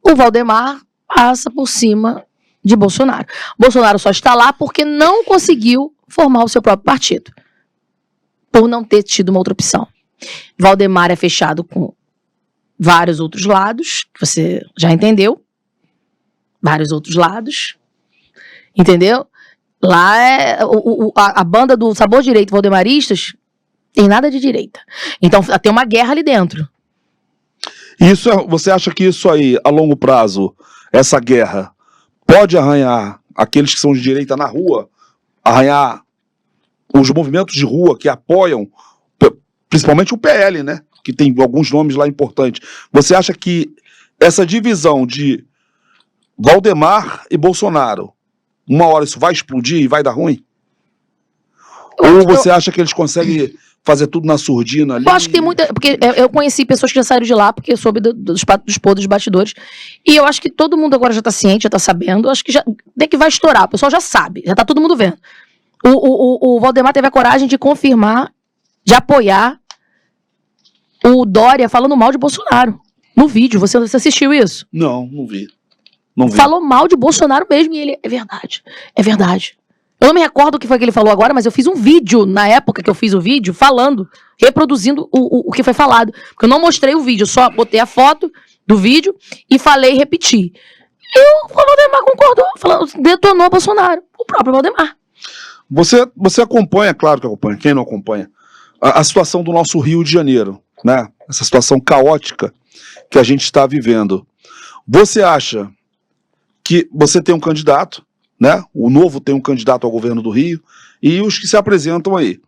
o Valdemar passa por cima de Bolsonaro. Bolsonaro só está lá porque não conseguiu formar o seu próprio partido. Por não ter tido uma outra opção. Valdemar é fechado com vários outros lados, que você já entendeu. Vários outros lados. Entendeu? Lá a banda do Sabor Direito Valdemaristas tem nada de direita. Então tem uma guerra ali dentro. Você acha que isso aí, a longo prazo, essa guerra, pode arranhar aqueles que são de direita na rua? Arranhar os movimentos de rua que apoiam, principalmente o PL, né? Que tem alguns nomes lá importantes. Você acha que essa divisão de Valdemar e Bolsonaro, uma hora isso vai explodir e vai dar ruim? Ou você acha que eles conseguem fazer tudo na surdina ali? Eu acho que tem muita... Porque eu conheci pessoas que já saíram de lá, porque eu soube dos podres dos bastidores. E eu acho que todo mundo agora já tá ciente, já tá sabendo. Eu acho que já nem que vai estourar. O pessoal já sabe, já tá todo mundo vendo. O Valdemar teve a coragem de confirmar, de apoiar o Dória falando mal de Bolsonaro. No vídeo, você assistiu isso? Não vi. Não vi. Falou mal de Bolsonaro mesmo e ele... É verdade, é verdade. Eu não me recordo o que foi que ele falou agora, mas eu fiz um vídeo, na época que eu fiz o vídeo, falando, reproduzindo o que foi falado. Porque eu não mostrei o vídeo, eu só botei a foto do vídeo e falei e repeti. E o Valdemar concordou, falando, detonou Bolsonaro, o próprio Valdemar. Você acompanha, claro que acompanha, quem não acompanha, a situação do nosso Rio de Janeiro, né? Essa situação caótica que a gente está vivendo. Você acha que você tem um candidato, né? O Novo tem um candidato ao governo do Rio, e os que se apresentam aí.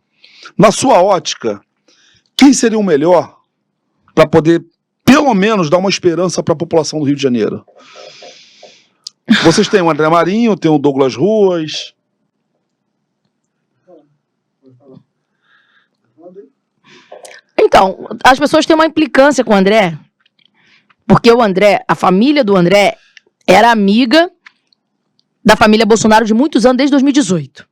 Na sua ótica, quem seria o melhor para poder, pelo menos, dar uma esperança para a população do Rio de Janeiro? Vocês têm o André Marinho, tem o Douglas Ruas. Então, as pessoas têm uma implicância com o André, porque o André, a família do André, era amiga da família Bolsonaro de muitos anos, desde 2018.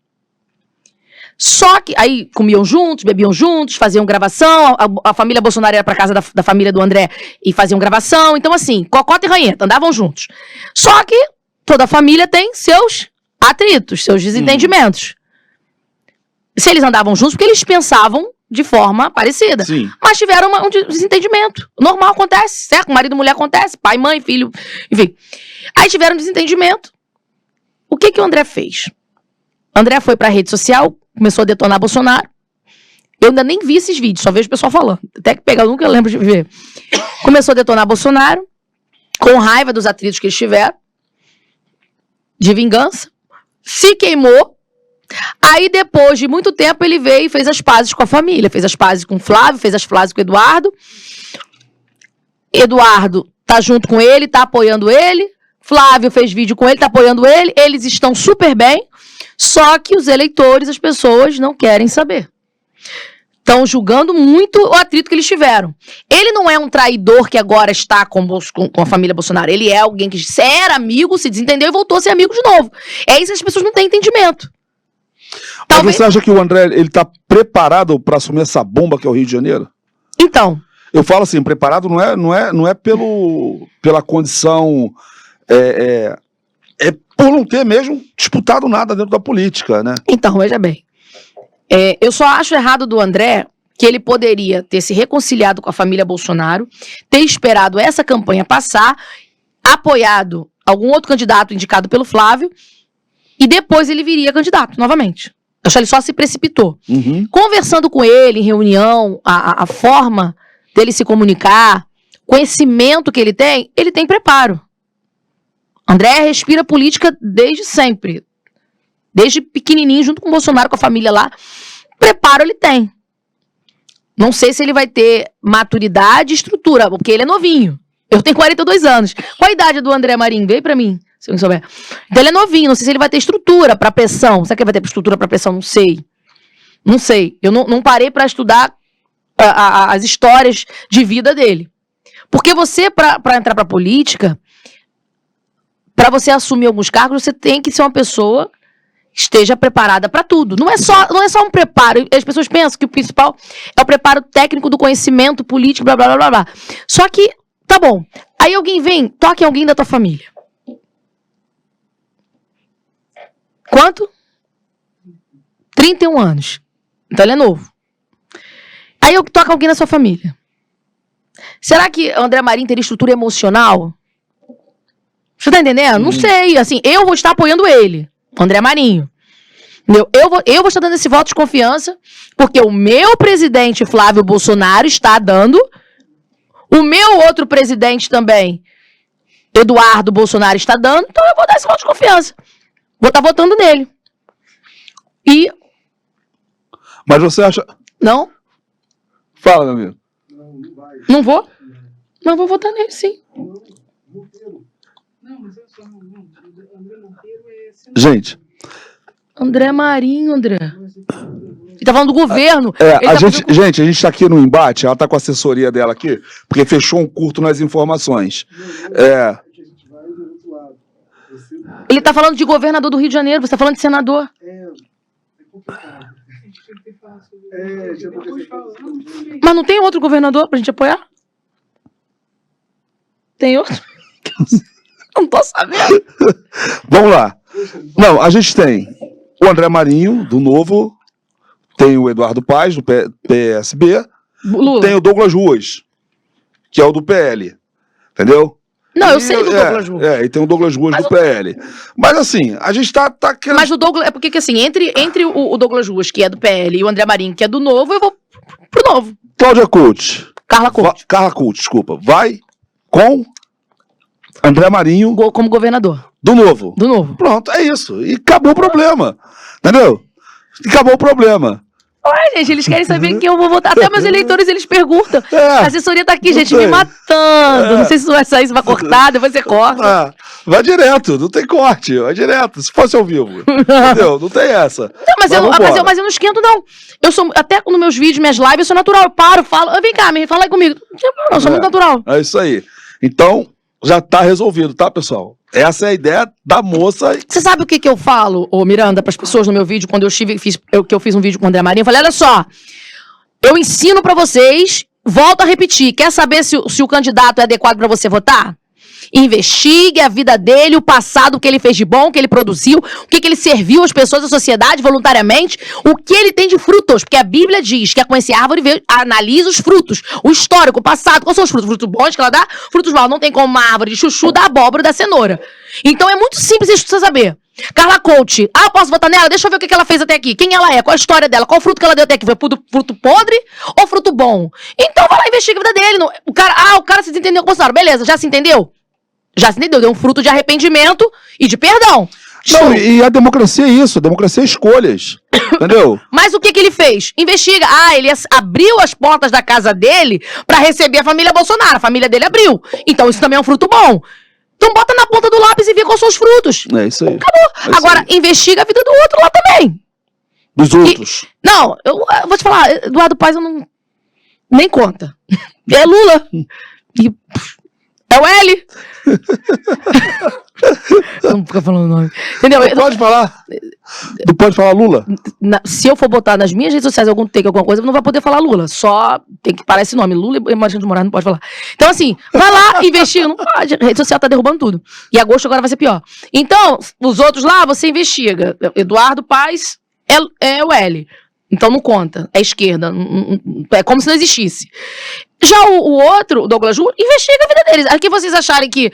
Só que aí comiam juntos, bebiam juntos, faziam gravação, a família Bolsonaro ia pra casa da família do André e faziam gravação, então assim, cocota e ranheta, andavam juntos. Só que toda família tem seus atritos, seus desentendimentos. Se eles andavam juntos, porque eles pensavam de forma parecida. Sim. Mas tiveram um desentendimento. Normal, acontece, certo? Marido e mulher acontece, pai, mãe, filho, enfim. Aí tiveram um desentendimento. O que o André fez? O André foi pra rede social, começou a detonar Bolsonaro. Eu ainda nem vi esses vídeos, só vejo o pessoal falando. Até que pegar, eu nunca lembro de ver. Começou a detonar Bolsonaro, com raiva dos atritos que eles tiveram, de vingança. Se queimou. Aí, depois de muito tempo, ele veio e fez as pazes com a família. Fez as pazes com o Flávio, fez as pazes com o Eduardo. Eduardo tá junto com ele, tá apoiando ele. Flávio fez vídeo com ele, tá apoiando ele. Eles estão super bem. Só que os eleitores, as pessoas, não querem saber. Estão julgando muito o atrito que eles tiveram. Ele não é um traidor que agora está com a família Bolsonaro. Ele é alguém que era amigo, se desentendeu e voltou a ser amigo de novo. É isso que as pessoas não têm entendimento. Mas você acha que o André, ele tá preparado para assumir essa bomba que é o Rio de Janeiro? Então. Eu falo assim, preparado não é pela condição, é por não ter mesmo disputado nada dentro da política, né? Então, veja bem. Eu só acho errado do André que ele poderia ter se reconciliado com a família Bolsonaro, ter esperado essa campanha passar, apoiado algum outro candidato indicado pelo Flávio, e depois ele viria candidato, novamente. Eu acho que ele só se precipitou. Uhum. Conversando com ele em reunião, a forma dele se comunicar, conhecimento que ele tem preparo. André respira política desde sempre. Desde pequenininho, junto com o Bolsonaro, com a família lá. Preparo ele tem. Não sei se ele vai ter maturidade e estrutura, porque ele é novinho. Eu tenho 42 anos. Qual a idade do André Marinho? Veio pra mim. Se eu souber. Então ele é novinho, não sei se ele vai ter estrutura pra pressão. Será que ele vai ter estrutura pra pressão? Não sei. Não sei. Eu não parei pra estudar as histórias de vida dele. Porque você, pra entrar pra política, pra você assumir alguns cargos, você tem que ser uma pessoa que esteja preparada pra tudo. Não é só um preparo. As pessoas pensam que o principal é o preparo técnico do conhecimento político, blá, blá, blá, blá, blá. Só que, tá bom. Aí alguém vem, toca em alguém da tua família. Quanto? 31 anos. Então ele é novo. Aí eu toco alguém na sua família. Será que o André Marinho teria estrutura emocional? Você tá entendendo? Não sei. Assim, eu vou estar apoiando ele, André Marinho. Eu vou estar dando esse voto de confiança, porque o meu presidente Flávio Bolsonaro está dando. O meu outro presidente também, Eduardo Bolsonaro, está dando. Então eu vou dar esse voto de confiança. Vou estar votando nele. E... Mas você acha... Não? Fala, meu amigo. Não vou? Mas vou votar nele, sim. Não, mas olha só, não. André Monteiro é... Gente, André Marinho, André. Ele tá falando do governo. Ele a tá gente, fazendo- gente, a gente tá aqui no embate, ela tá com a assessoria dela aqui, porque fechou um curto nas informações. É, Que a gente vai do outro lado. Você Ele tá falando de governador do Rio de Janeiro, você tá falando de senador. é complicado. A gente tinha que falar sobre já depois fala. Não, tudo bem. Mas não tem outro governador pra gente apoiar? Tem outro? Eu não tô sabendo. vamos lá. Não, a gente tem o André Marinho, do Novo, tem o Eduardo Paes, do PSB, Lula. tem o Douglas Ruas, que é o do PL, entendeu? Não, eu E, sei do Douglas Ruas. e tem o Douglas Ruas do PL. Mas assim, a gente tá querendo... Mas o Douglas, é porque que assim, entre o Douglas Ruas, que é do PL, e o André Marinho, que é do Novo, eu vou pro Novo. Cláudia Couto, Carla Couto, Carla Couto, desculpa, vai com André Marinho como governador do Novo. do Novo. Pronto, é isso. E acabou o problema. Entendeu? E acabou o problema. Ué, gente, eles querem saber quem eu vou votar. Até meus eleitores, eles perguntam. É. A assessoria tá aqui, Não gente, sei. me matando. Não sei se isso vai sair, se vai cortar, depois você corta. Ah, vai direto, não tem corte, vai direto. Se fosse ao vivo. Entendeu? Não tem essa. Não, mas vambora. eu não esquento, não. Eu sou, até nos meus vídeos, minhas lives, eu sou natural. Eu paro, falo. Vem cá, fala aí comigo. Não, eu sou muito natural. É isso aí. Então, já tá resolvido, tá, pessoal? Essa é a ideia da moça. Você sabe o que que eu falo, ô Miranda, pras pessoas no meu vídeo, quando eu fiz um vídeo com o André Marinho? Eu falei, olha só, eu ensino pra vocês, volto a repetir, quer saber se o candidato é adequado pra você votar? Investigue a vida dele, o passado, o que ele fez de bom, o que ele produziu, o que ele serviu às pessoas, à sociedade, voluntariamente, o que ele tem de frutos, porque a Bíblia diz que é conhecer a árvore, analisa os frutos, o histórico, o passado, quais são os frutos? Frutos bons que ela dá, frutos maus, não tem como uma árvore de chuchu da abóbora da cenoura. Então é muito simples isso pra você saber. Carla Couto, eu posso votar nela? Deixa eu ver o que ela fez até aqui, quem ela é, qual a história dela, qual fruto que ela deu até aqui, foi fruto podre ou fruto bom? Então vai lá e investiga a vida dele. O cara se entendeu com o Bolsonaro, beleza, já se entendeu? Já se entendeu, deu um fruto de arrependimento e de perdão. Não, Show. e a democracia é isso, a democracia é escolhas. Entendeu? Mas o que que ele fez? Investiga. Ele abriu as portas da casa dele pra receber a família Bolsonaro. A família dele abriu. Então isso também é um fruto bom. Então bota na ponta do lápis e vê quais são os frutos. É isso aí. Acabou. É isso Agora, investiga a vida do outro lá também. Dos outros. Não, eu vou te falar, Eduardo Paes eu não... Nem conta. É Lula. E... É o L. Não fica falando o nome. Entendeu? Não pode falar. Não pode falar Lula? Se eu for botar nas minhas redes sociais algum take, alguma coisa, não vai poder falar Lula. Só tem que parar esse nome. Lula e Marcelo de Moraes não pode falar. Então, assim, vai lá, investiga. Não pode. A rede social tá derrubando tudo. E agosto agora vai ser pior. Então, os outros lá, você investiga. Eduardo Paes é o L. Então não conta. É esquerda. É como se não existisse. Já o outro, o Douglas Ruas, investiga a vida deles. Aqui vocês acharem que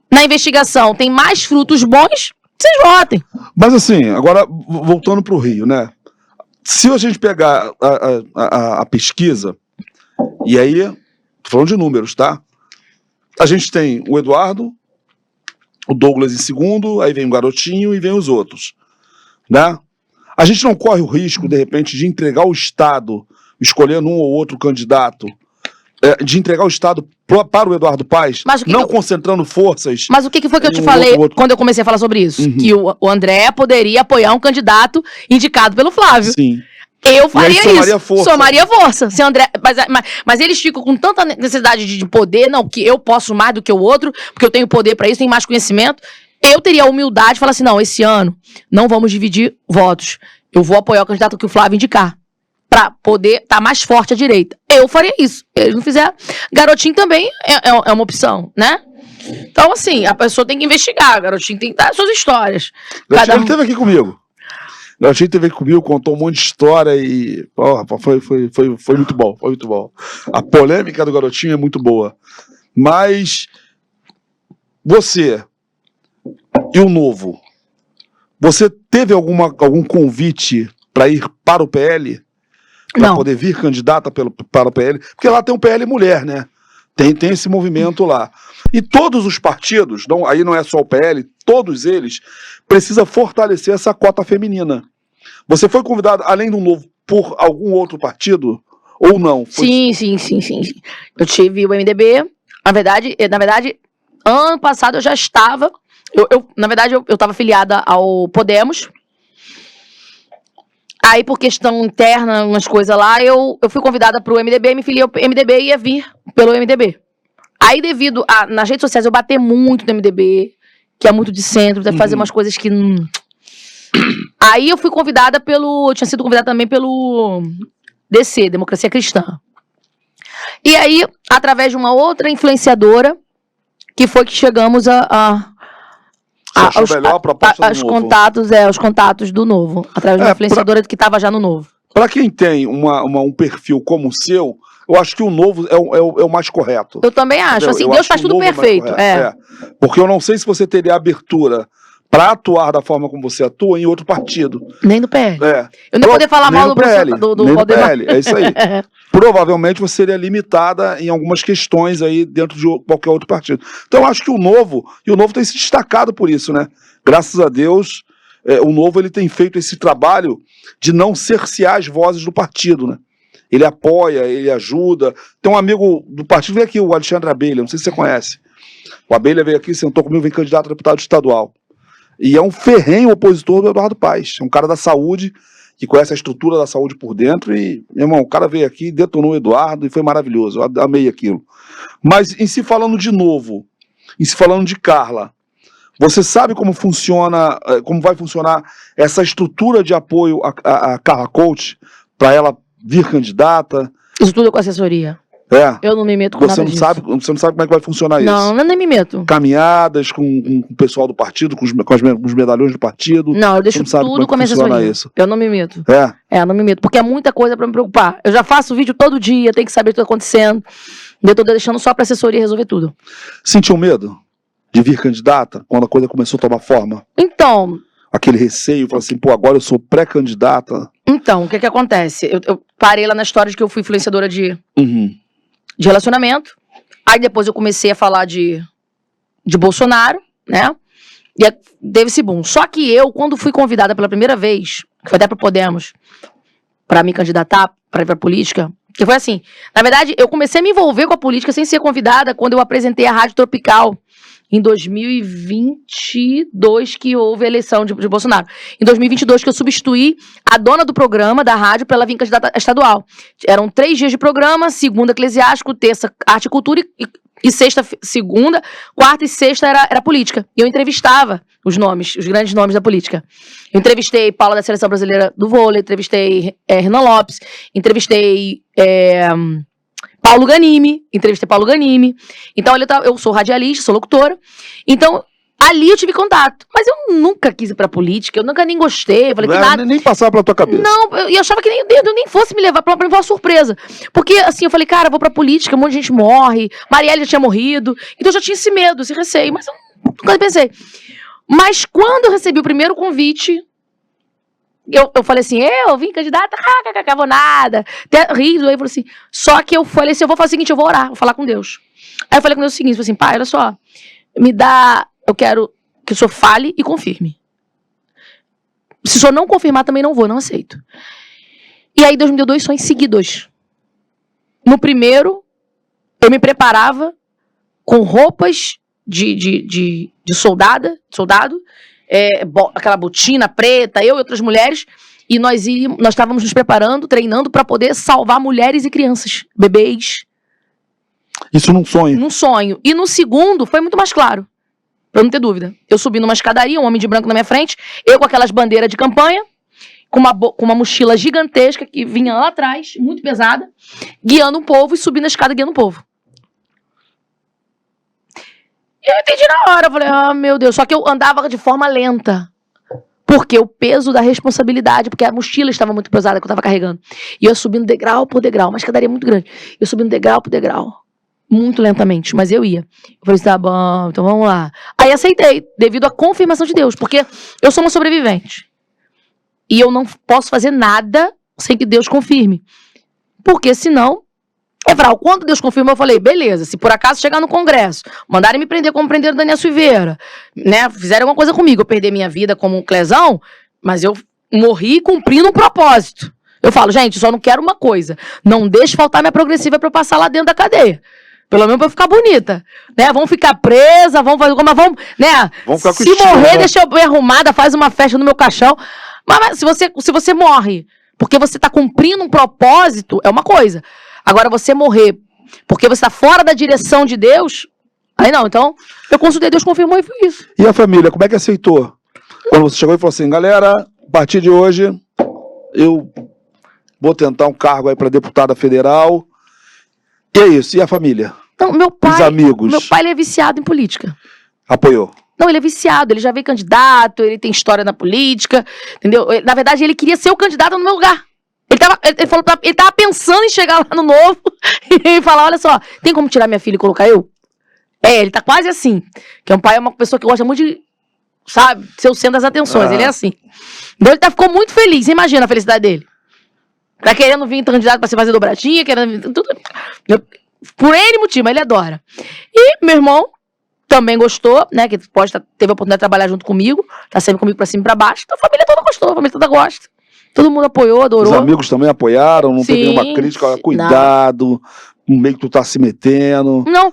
na investigação tem mais frutos bons, vocês votem. Mas assim, agora voltando pro Rio, né? Se a gente pegar a pesquisa, e aí, tô falando de números, tá? A gente tem o Eduardo, o Douglas em segundo, aí vem o Garotinho e vem os outros, né? A gente não corre o risco, de repente, de entregar o Estado, escolhendo um ou outro candidato, de entregar o Estado para o Eduardo Paes, não concentrando forças. Mas o que foi que eu te falei quando eu comecei a falar sobre isso? Uhum. Que o André poderia apoiar um candidato indicado pelo Flávio. Sim. Eu faria somaria isso. Força. Somaria força. Se André, mas eles ficam com tanta necessidade de poder, não, que eu posso mais do que o outro, porque eu tenho poder para isso, tenho mais conhecimento. Eu teria a humildade de falar assim, não, esse ano não vamos dividir votos. Eu vou apoiar o candidato que o Flávio indicar. Pra poder estar mais forte à direita. Eu faria isso. Eles não fizeram. Garotinho também é uma opção, né? Então, assim, a pessoa tem que investigar. Garotinho tem que dar suas histórias. Garotinho esteve aqui comigo. Garotinho esteve aqui comigo, contou um monte de história e... foi muito bom, foi muito bom. A polêmica do Garotinho é muito boa. Mas você e o Novo, você teve algum convite para ir para o PL? Para poder vir candidata para o PL? Porque lá tem um PL mulher, né? Tem esse movimento lá. E todos os partidos, aí não é só o PL, todos eles precisam fortalecer essa cota feminina. Você foi convidado, além do Novo, por algum outro partido? Ou não? Sim. Eu tive o MDB. Na verdade, ano passado eu já estava... na verdade, eu estava afiliada ao Podemos. Aí, por questão interna, umas coisas lá, eu fui convidada pro MDB, me filiei ao MDB e ia vir pelo MDB. Aí, devido a... Nas redes sociais, eu bater muito no MDB, que é muito de centro, deve fazer umas coisas que... Aí, eu fui convidada pelo... Eu tinha sido convidada também pelo DC, Democracia Cristã. E aí, através de uma outra influenciadora, que foi que chegamos Você achou melhor a proposta do Novo? Os contatos do Novo. Através de uma influenciadora que estava já no Novo. Para quem tem um perfil como o seu, eu acho que o Novo é o mais correto. Eu também acho. Assim, Deus faz tudo perfeito. Porque eu não sei se você teria abertura para atuar da forma como você atua em outro partido. Nem no PL. Eu nem poder falar mal do PL. É isso aí. Provavelmente você seria limitada em algumas questões aí dentro de qualquer outro partido. Então eu acho que o Novo tem se destacado por isso, né? Graças a Deus, o Novo ele tem feito esse trabalho de não cercear as vozes do partido, né? Ele apoia, ele ajuda. Tem um amigo do partido, veio aqui, o Alexandre Abelha, não sei se você conhece. O Abelha veio aqui, sentou comigo, vem candidato a deputado estadual. E é um ferrenho opositor do Eduardo Paes. É um cara da saúde, que conhece a estrutura da saúde por dentro. E, meu irmão, o cara veio aqui, detonou o Eduardo e foi maravilhoso. Eu amei aquilo. Mas, em se falando de Novo, em se falando de Carla, você sabe como funciona, como vai funcionar essa estrutura de apoio a Carla Coach, para ela vir candidata? Isso tudo é com assessoria. Eu não me meto com nada disso. Você não sabe como é que vai funcionar isso? Não, eu nem me meto. Caminhadas com o pessoal do partido, com os medalhões do partido? Não, eu deixo tudo com a minha assessoria. Eu não me meto. Eu não me meto, porque é muita coisa pra me preocupar. Eu já faço vídeo todo dia, tenho que saber o que tá acontecendo. Eu tô deixando só pra assessoria resolver tudo. Sentiu medo de vir candidata quando a coisa começou a tomar forma? Então... Aquele receio, falar assim, agora eu sou pré-candidata. Então, o que acontece? Eu parei lá na história de que eu fui influenciadora de relacionamento. Aí depois eu comecei a falar de Bolsonaro, né? E teve esse boom. Só que eu, quando fui convidada pela primeira vez, que foi até pro Podemos, pra me candidatar, pra ir pra política, que foi assim, na verdade, eu comecei a me envolver com a política sem ser convidada quando eu apresentei a Rádio Tropical em 2022, que houve a eleição de Bolsonaro. Em 2022, que eu substituí a dona do programa, da rádio, para ela vir candidata estadual. Eram 3 dias de programa, segunda eclesiástico, terça arte e cultura, e sexta, segunda, quarta e sexta era política. E eu entrevistava os grandes nomes da política. Eu entrevistei Paula da Seleção Brasileira do Vôlei, entrevistei Renan Lopes, entrevistei... Paulo Ganimi, entrevistei Paulo Ganimi. Então, eu sou radialista, sou locutora. Então, ali eu tive contato. Mas eu nunca quis ir pra política, eu nunca nem gostei. Eu falei que nada... Nem passava pela tua cabeça. Não, eu achava que nem fosse me levar pra mim, foi uma surpresa. Porque, assim, eu falei, cara, eu vou pra política, um monte de gente morre, Marielle já tinha morrido. Então, eu já tinha esse medo, esse receio, mas eu nunca pensei. Mas, quando eu recebi o primeiro convite... Eu falei assim, eu vim candidata, vou nada, até riso, aí eu falei assim, só que eu falei assim, eu vou fazer o seguinte, eu vou orar, vou falar com Deus. Aí eu falei com Deus o seguinte, eu falei assim, pai, olha só, eu quero que o senhor fale e confirme. Se o senhor não confirmar, também não vou, não aceito. E aí Deus me deu 2 sonhos seguidos. No primeiro, eu me preparava com roupas de soldado, aquela botina preta, eu e outras mulheres, e nós estávamos nos preparando, treinando para poder salvar mulheres e crianças, bebês. Isso num sonho? Num sonho. E no segundo foi muito mais claro, pra não ter dúvida. Eu subi numa escadaria, um homem de branco na minha frente, eu com aquelas bandeiras de campanha, com uma mochila gigantesca que vinha lá atrás, muito pesada, guiando um povo e subindo a escada guiando um povo. Eu entendi na hora, eu falei, meu Deus, só que eu andava de forma lenta, porque o peso da responsabilidade, porque a mochila estava muito pesada que eu estava carregando, e eu subindo degrau por degrau, uma escadaria muito grande, eu subindo degrau por degrau, muito lentamente, mas eu ia. Eu falei, tá bom, então vamos lá. Aí aceitei, devido à confirmação de Deus, porque eu sou uma sobrevivente, e eu não posso fazer nada sem que Deus confirme, porque senão... quando Deus confirmou, eu falei, beleza, se por acaso chegar no Congresso, mandarem me prender como prenderam Daniel Silveira, né, fizeram alguma coisa comigo, eu perder minha vida como um clesão, mas eu morri cumprindo um propósito. Eu falo, gente, só não quero uma coisa, não deixe faltar minha progressiva pra eu passar lá dentro da cadeia. Pelo menos pra eu ficar bonita. Né? Vamos ficar presa, vamos fazer como. Vamos, né? Vamos ficar com Se estilo, morrer, né? deixa eu bem arrumada, faz uma festa no meu caixão. Mas se você morre porque você tá cumprindo um propósito, é uma coisa. Agora, você morrer porque você tá fora da direção de Deus, aí não. Então, eu consultei, Deus confirmou e foi isso. E a família, como é que aceitou? Quando você chegou e falou assim, galera, a partir de hoje, eu vou tentar um cargo aí pra deputada federal. E é isso, e a família? Então, meu pai, Os amigos? meu pai ele é viciado em política. Apoiou? Não, ele é viciado, ele já veio candidato, ele tem história na política, entendeu? Na verdade, ele queria ser o candidato no meu lugar. Ele tava pensando em chegar lá no Novo e falar, olha só, tem como tirar minha filha e colocar eu? Ele tá quase assim. Que um pai é uma pessoa que gosta muito de, sabe, ser o centro das atenções, ele é assim. Então ele ficou muito feliz, você imagina a felicidade dele. Tá querendo vir candidato pra se fazer dobradinha, querendo vir, tudo. Por N motivo, mas ele adora. E meu irmão também gostou, né, que teve a oportunidade de trabalhar junto comigo, tá sempre comigo pra cima e pra baixo, então a família toda gostou, a família toda gosta. Todo mundo apoiou, adorou. Os amigos também apoiaram, não teve Sim, nenhuma crítica, cuidado, no meio que tu tá se metendo. Não,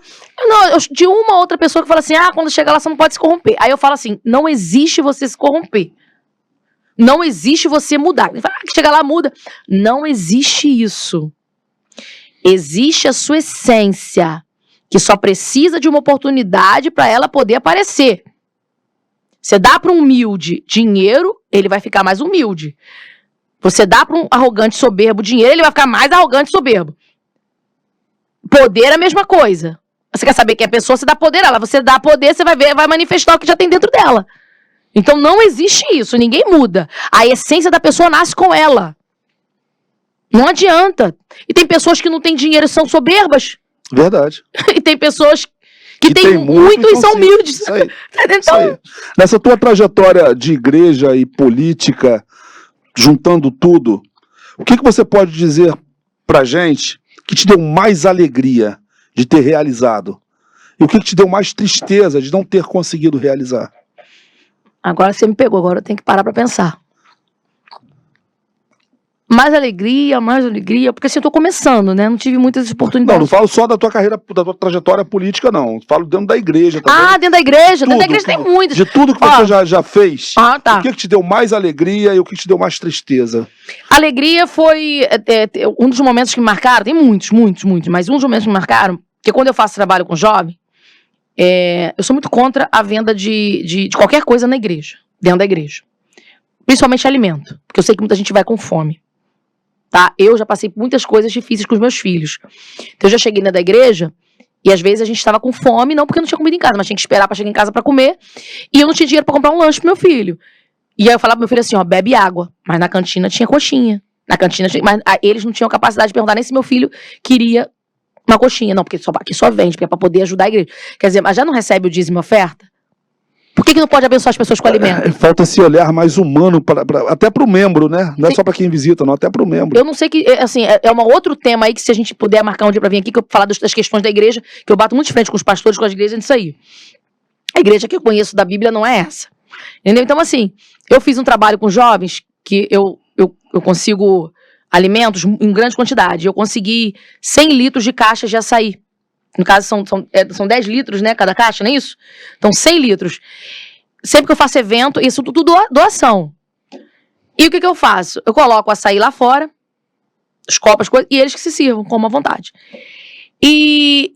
de uma outra pessoa que fala assim, quando chegar lá você não pode se corromper. Aí eu falo assim, não existe você se corromper. Não existe você mudar. Ele fala, que chega lá muda. Não existe isso. Existe a sua essência, que só precisa de uma oportunidade para ela poder aparecer. Você dá para um humilde dinheiro, ele vai ficar mais humilde. Você dá para um arrogante soberbo dinheiro, ele vai ficar mais arrogante soberbo. Poder é a mesma coisa. Você quer saber quem é a pessoa, você dá poder a ela. Você dá poder, você vai ver, vai manifestar o que já tem dentro dela. Então não existe isso, ninguém muda. A essência da pessoa nasce com ela. Não adianta. E tem pessoas que não têm dinheiro e são soberbas. Verdade. E tem pessoas que têm muito e são humildes. Isso aí. Então, Isso aí. Nessa tua trajetória de igreja e política, juntando tudo, o que você pode dizer pra gente que te deu mais alegria de ter realizado? E o que te deu mais tristeza de não ter conseguido realizar? agora você me pegou, agora eu tenho que parar pra pensar. Mais alegria, porque assim, eu tô começando, né? Não tive muitas oportunidades. Não falo só da tua carreira, da tua trajetória política, não. Falo dentro da igreja também. Dentro da igreja? Tudo, Dentro da igreja tem muitas. De tudo que você já fez. Tá. O que te deu mais alegria e o que te deu mais tristeza? Alegria foi um dos momentos que me marcaram, tem muitos, mas um dos momentos que me marcaram, que quando eu faço trabalho com jovem, eu sou muito contra a venda de qualquer coisa na igreja, dentro da igreja. Principalmente alimento, porque eu sei que muita gente vai com fome. Tá? Eu já passei por muitas coisas difíceis com os meus filhos. Então eu já cheguei dentro da igreja e às vezes a gente estava com fome, não porque não tinha comida em casa, mas tinha que esperar pra chegar em casa pra comer, e eu não tinha dinheiro pra comprar um lanche pro meu filho. E aí eu falava pro meu filho assim, bebe água. Mas na cantina tinha coxinha. Mas eles não tinham capacidade de perguntar nem se meu filho queria uma coxinha. Não, porque aqui só vende, porque é pra poder ajudar a igreja. Quer dizer, mas já não recebe o dízimo e oferta? Por que não pode abençoar as pessoas com alimento? Falta esse olhar mais humano, até pro membro, né? Não é só pra quem visita, não, até pro membro. Eu não sei que, assim, é um outro tema aí que se a gente puder marcar um dia pra vir aqui, que eu falar das questões da igreja, que eu bato muito de frente com os pastores, com as igrejas, nisso aí. A igreja que eu conheço da Bíblia não é essa. Entendeu? Então, assim, eu fiz um trabalho com jovens que eu consigo alimentos em grande quantidade. Eu consegui 100 litros de caixas de açaí. No caso, são 10 litros, né, cada caixa, não é isso? Então, 100 litros. Sempre que eu faço evento, isso tudo doação. E o que eu faço? Eu coloco o açaí lá fora, os copos, coisas, e eles que se sirvam, comam à vontade. E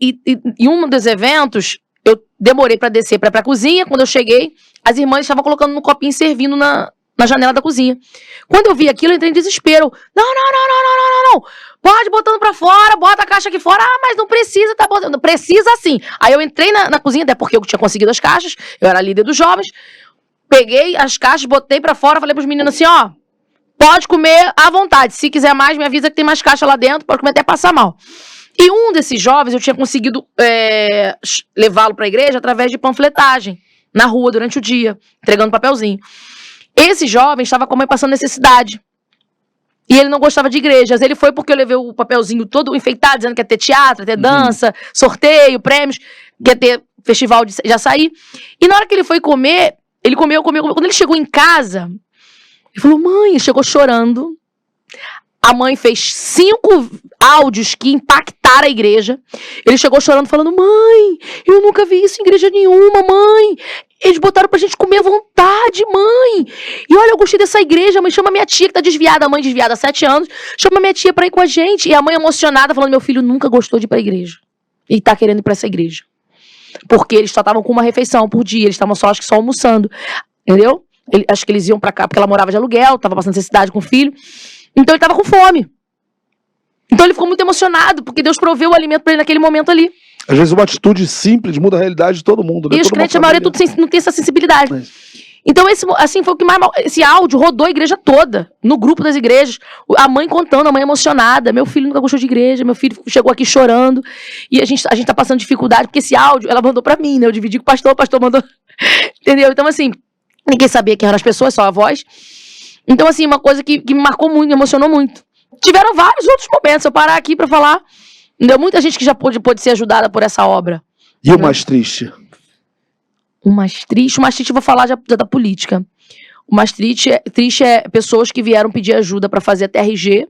um dos eventos, eu demorei pra descer pra cozinha. Quando eu cheguei, as irmãs estavam colocando no copinho e servindo na janela da cozinha. Quando eu vi aquilo, eu entrei em desespero. Não. Pode botando pra fora, bota a caixa aqui fora. Mas não precisa, tá botando. Precisa sim. Aí eu entrei na cozinha, até porque eu tinha conseguido as caixas, eu era líder dos jovens. Peguei as caixas, botei pra fora, falei pros meninos assim, pode comer à vontade. Se quiser mais, me avisa que tem mais caixa lá dentro, pode comer até passar mal. E um desses jovens, eu tinha conseguido levá-lo pra igreja através de panfletagem, na rua, durante o dia, entregando papelzinho. Esse jovem estava com a mãe passando necessidade. E ele não gostava de igrejas. Ele foi porque eu levei o papelzinho todo enfeitado, dizendo que ia ter teatro, ia ter dança, sorteio, prêmios, que ia ter festival de açaí. E na hora que ele foi comer, ele comeu. Quando ele chegou em casa, ele falou, mãe, ele chegou chorando. A mãe fez 5 áudios que impactaram a igreja. Ele chegou chorando, falando: mãe, eu nunca vi isso em igreja nenhuma, mãe. Eles botaram pra gente comer à vontade, mãe. E olha, eu gostei dessa igreja, mãe. Chama minha tia que tá desviada, a mãe desviada há 7 anos. Chama minha tia pra ir com a gente. E a mãe emocionada, falando: meu filho nunca gostou de ir pra igreja. E tá querendo ir pra essa igreja. Porque eles só estavam com uma refeição por dia. Eles estavam só almoçando. Entendeu? Acho que eles iam pra cá porque ela morava de aluguel, tava passando necessidade com o filho. Então ele tava com fome. Então ele ficou muito emocionado, porque Deus proveu o alimento pra ele naquele momento ali. Às vezes uma atitude simples muda a realidade de todo mundo. Né? E os crentes, a maioria, não tem essa sensibilidade. Então, assim, foi o que mais... Esse áudio rodou a igreja toda, no grupo das igrejas. A mãe contando, a mãe emocionada. Meu filho nunca gostou de igreja, meu filho chegou aqui chorando. E a gente tá passando dificuldade, porque esse áudio, ela mandou pra mim, né? Eu dividi com o pastor mandou... Entendeu? Então, assim, ninguém sabia quem eram as pessoas, só a voz. Então, assim, uma coisa que me marcou muito, me emocionou muito. Tiveram vários outros momentos, se eu parar aqui pra falar... Entendeu? Muita gente que já pôde ser ajudada por essa obra. E o mais triste? O mais triste eu vou falar já da política. O mais triste é pessoas que vieram pedir ajuda para fazer a TRG.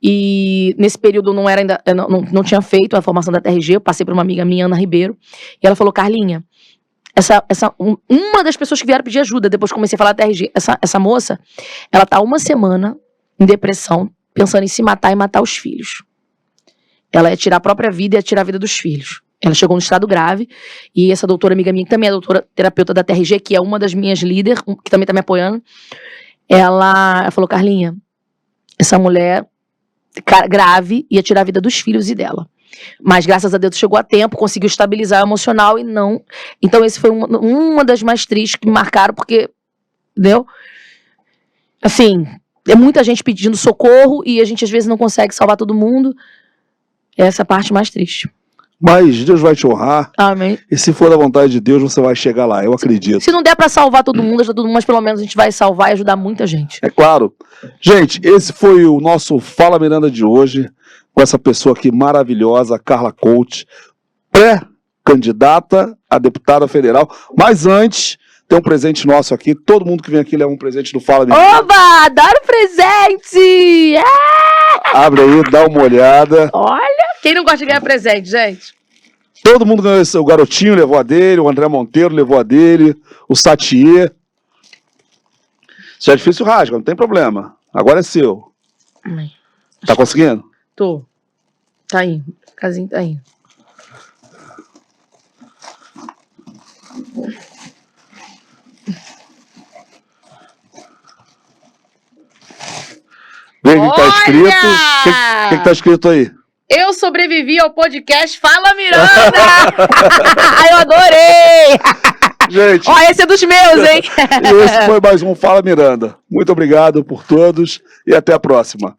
E nesse período não tinha feito a formação da TRG. Eu passei por uma amiga minha, Ana Ribeiro. E ela falou: Carlinha, uma das pessoas que vieram pedir ajuda, depois que comecei a falar da TRG, essa moça, ela tá 1 semana em depressão, pensando em se matar e matar os filhos. Ela ia tirar a própria vida e ia tirar a vida dos filhos. Ela chegou no estado grave, e essa doutora amiga minha, que também é doutora terapeuta da TRG, que é uma das minhas líderes, que também tá me apoiando, ela falou: Carlinha, essa mulher grave ia tirar a vida dos filhos e dela. Mas graças a Deus chegou a tempo, conseguiu estabilizar o emocional e não... Então esse foi uma das mais tristes que me marcaram, porque, entendeu? Assim, é muita gente pedindo socorro e a gente às vezes não consegue salvar todo mundo. Essa é a parte mais triste. Mas Deus vai te honrar. Amém. E se for da vontade de Deus, você vai chegar lá, eu acredito. Se não der pra salvar todo mundo, ajudar todo mundo, mas pelo menos a gente vai salvar e ajudar muita gente. É claro. Gente, esse foi o nosso Fala Miranda de hoje, com essa pessoa aqui maravilhosa, Carla Coach, pré-candidata a deputada federal. Mas antes, tem um presente nosso aqui. Todo mundo que vem aqui leva um presente do Fala Miranda. Oba! Adoro presente! Abre aí, dá uma olhada. Olha! Quem não gosta de ganhar presente, gente? Todo mundo ganhou esse. O Garotinho levou a dele, o André Monteiro levou a dele, o Satier. Se é difícil, rasga, não tem problema. Agora é seu. Tá conseguindo? Tô. Tá aí. O casinho tá aí. Vê o que tá escrito. O que tá escrito aí? Eu sobrevivi ao podcast Fala Miranda! Eu adorei! Gente, ó, esse é dos meus, hein? e esse foi mais um Fala Miranda. Muito obrigado por todos e até a próxima.